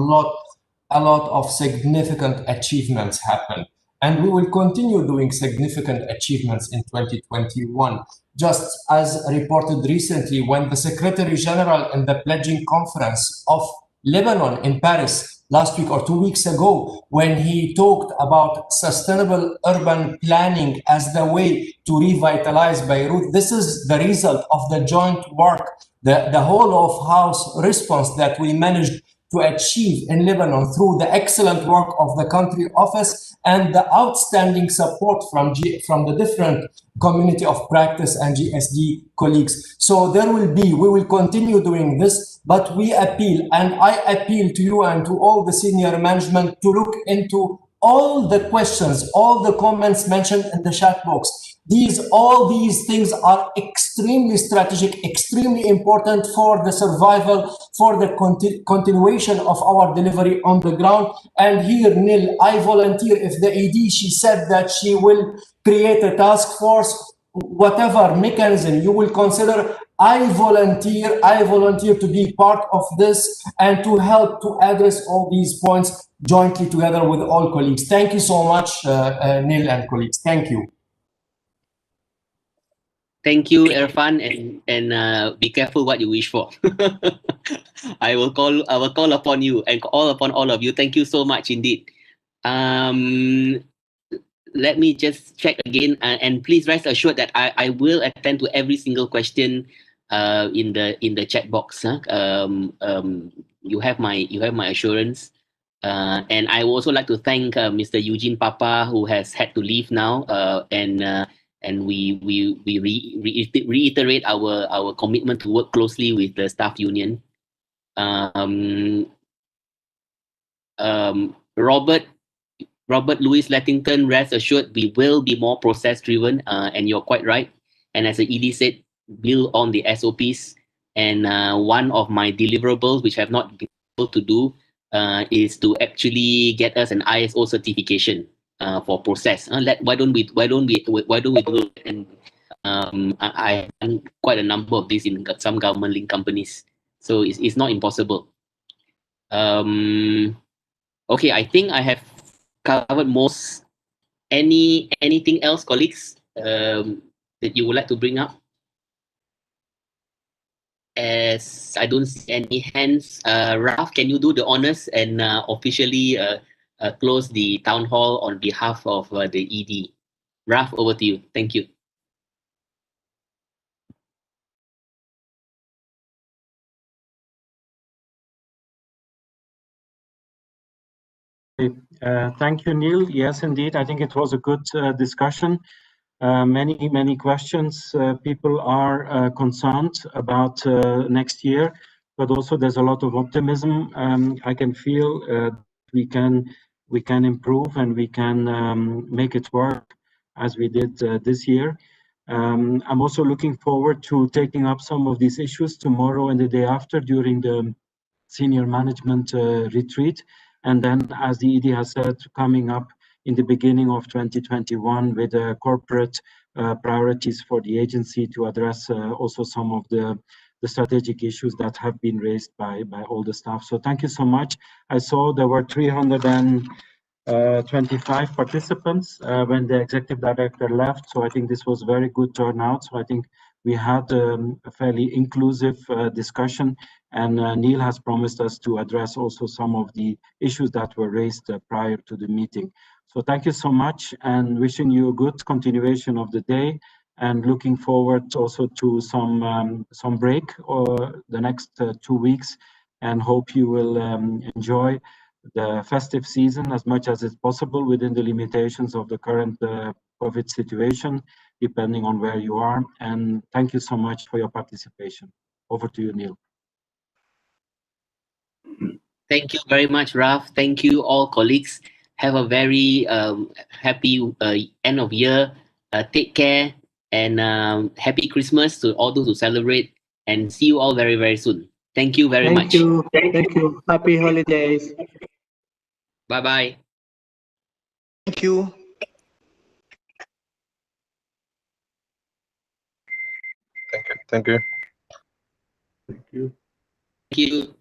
lot of significant achievements happen. And we will continue doing significant achievements in 2021. Just as reported recently, when the Secretary General in the pledging conference of Lebanon in Paris last week or 2 weeks ago, when he talked about sustainable urban planning as the way to revitalize Beirut, this is the result of the joint work, the whole of house response that we managed to achieve in Lebanon through the excellent work of the country office and the outstanding support from the different community of practice and GSD colleagues. So we will continue doing this, but we appeal, and I appeal to you and to all the senior management to look into all the questions, all the comments mentioned in the chat box, all these things are extremely strategic, extremely important for the survival, for the continuation of our delivery on the ground. And here, Nil, I volunteer. If the AD, she said that she will create a task force, whatever mechanism you will consider, I volunteer to be part of this and to help to address all these points jointly together with all colleagues. Thank you so much, Neil and colleagues. Thank you. Thank you, Irfan, and be careful what you wish for. I will call upon you and call upon all of you. Thank you so much indeed. Let me just check again, and please rest assured that I will attend to every single question in the chat box. You have my assurance. And I would also like to thank Mr. Eugene Papa, who has had to leave now, and we reiterate our commitment to work closely with the staff union. Robert Louis Lettington, rest assured we will be more process driven, and you're quite right. And as the ED said, build on the SOPs. And one of my deliverables, which I have not been able to do, is to actually get us an ISO certification for process. Why don't we do it? And I done quite a number of these in some government linked companies, so it's not impossible. Okay, I think I have covered most. Anything else, colleagues, that you would like to bring up? As I don't see any hands, Raf, can you do the honors and officially close the town hall on behalf of the ED? Raf, over to you. Thank you. Thank you, Neil. Yes, indeed. I think it was a good discussion. Many questions. People are concerned about next year, but also there's a lot of optimism. I can feel we can improve and we can make it work as we did this year. I'm also looking forward to taking up some of these issues tomorrow and the day after during the senior management retreat. And then, as the ED has said, coming up in the beginning of 2021 with corporate priorities for the agency to address also some of the strategic issues that have been raised by all the staff. So thank you so much. I saw there were 325 participants when the executive director left. So I think this was very good turnout. So I think we had a fairly inclusive discussion, and Neil has promised us to address also some of the issues that were raised prior to the meeting. So thank you so much, and wishing you a good continuation of the day, and looking forward also to some break or the next 2 weeks, and hope you will enjoy the festive season as much as it's possible within the limitations of the current COVID situation, depending on where you are. And thank you so much for your participation. Over to you, Neil. Thank you very much, Raf. Thank you, all colleagues. Have a very happy end of year. Take care, and happy Christmas to all those who celebrate. And see you all very, very soon. Thank you very much. Thank you. Happy holidays. Bye-bye. Thank you. Thank you. Thank you. Thank you.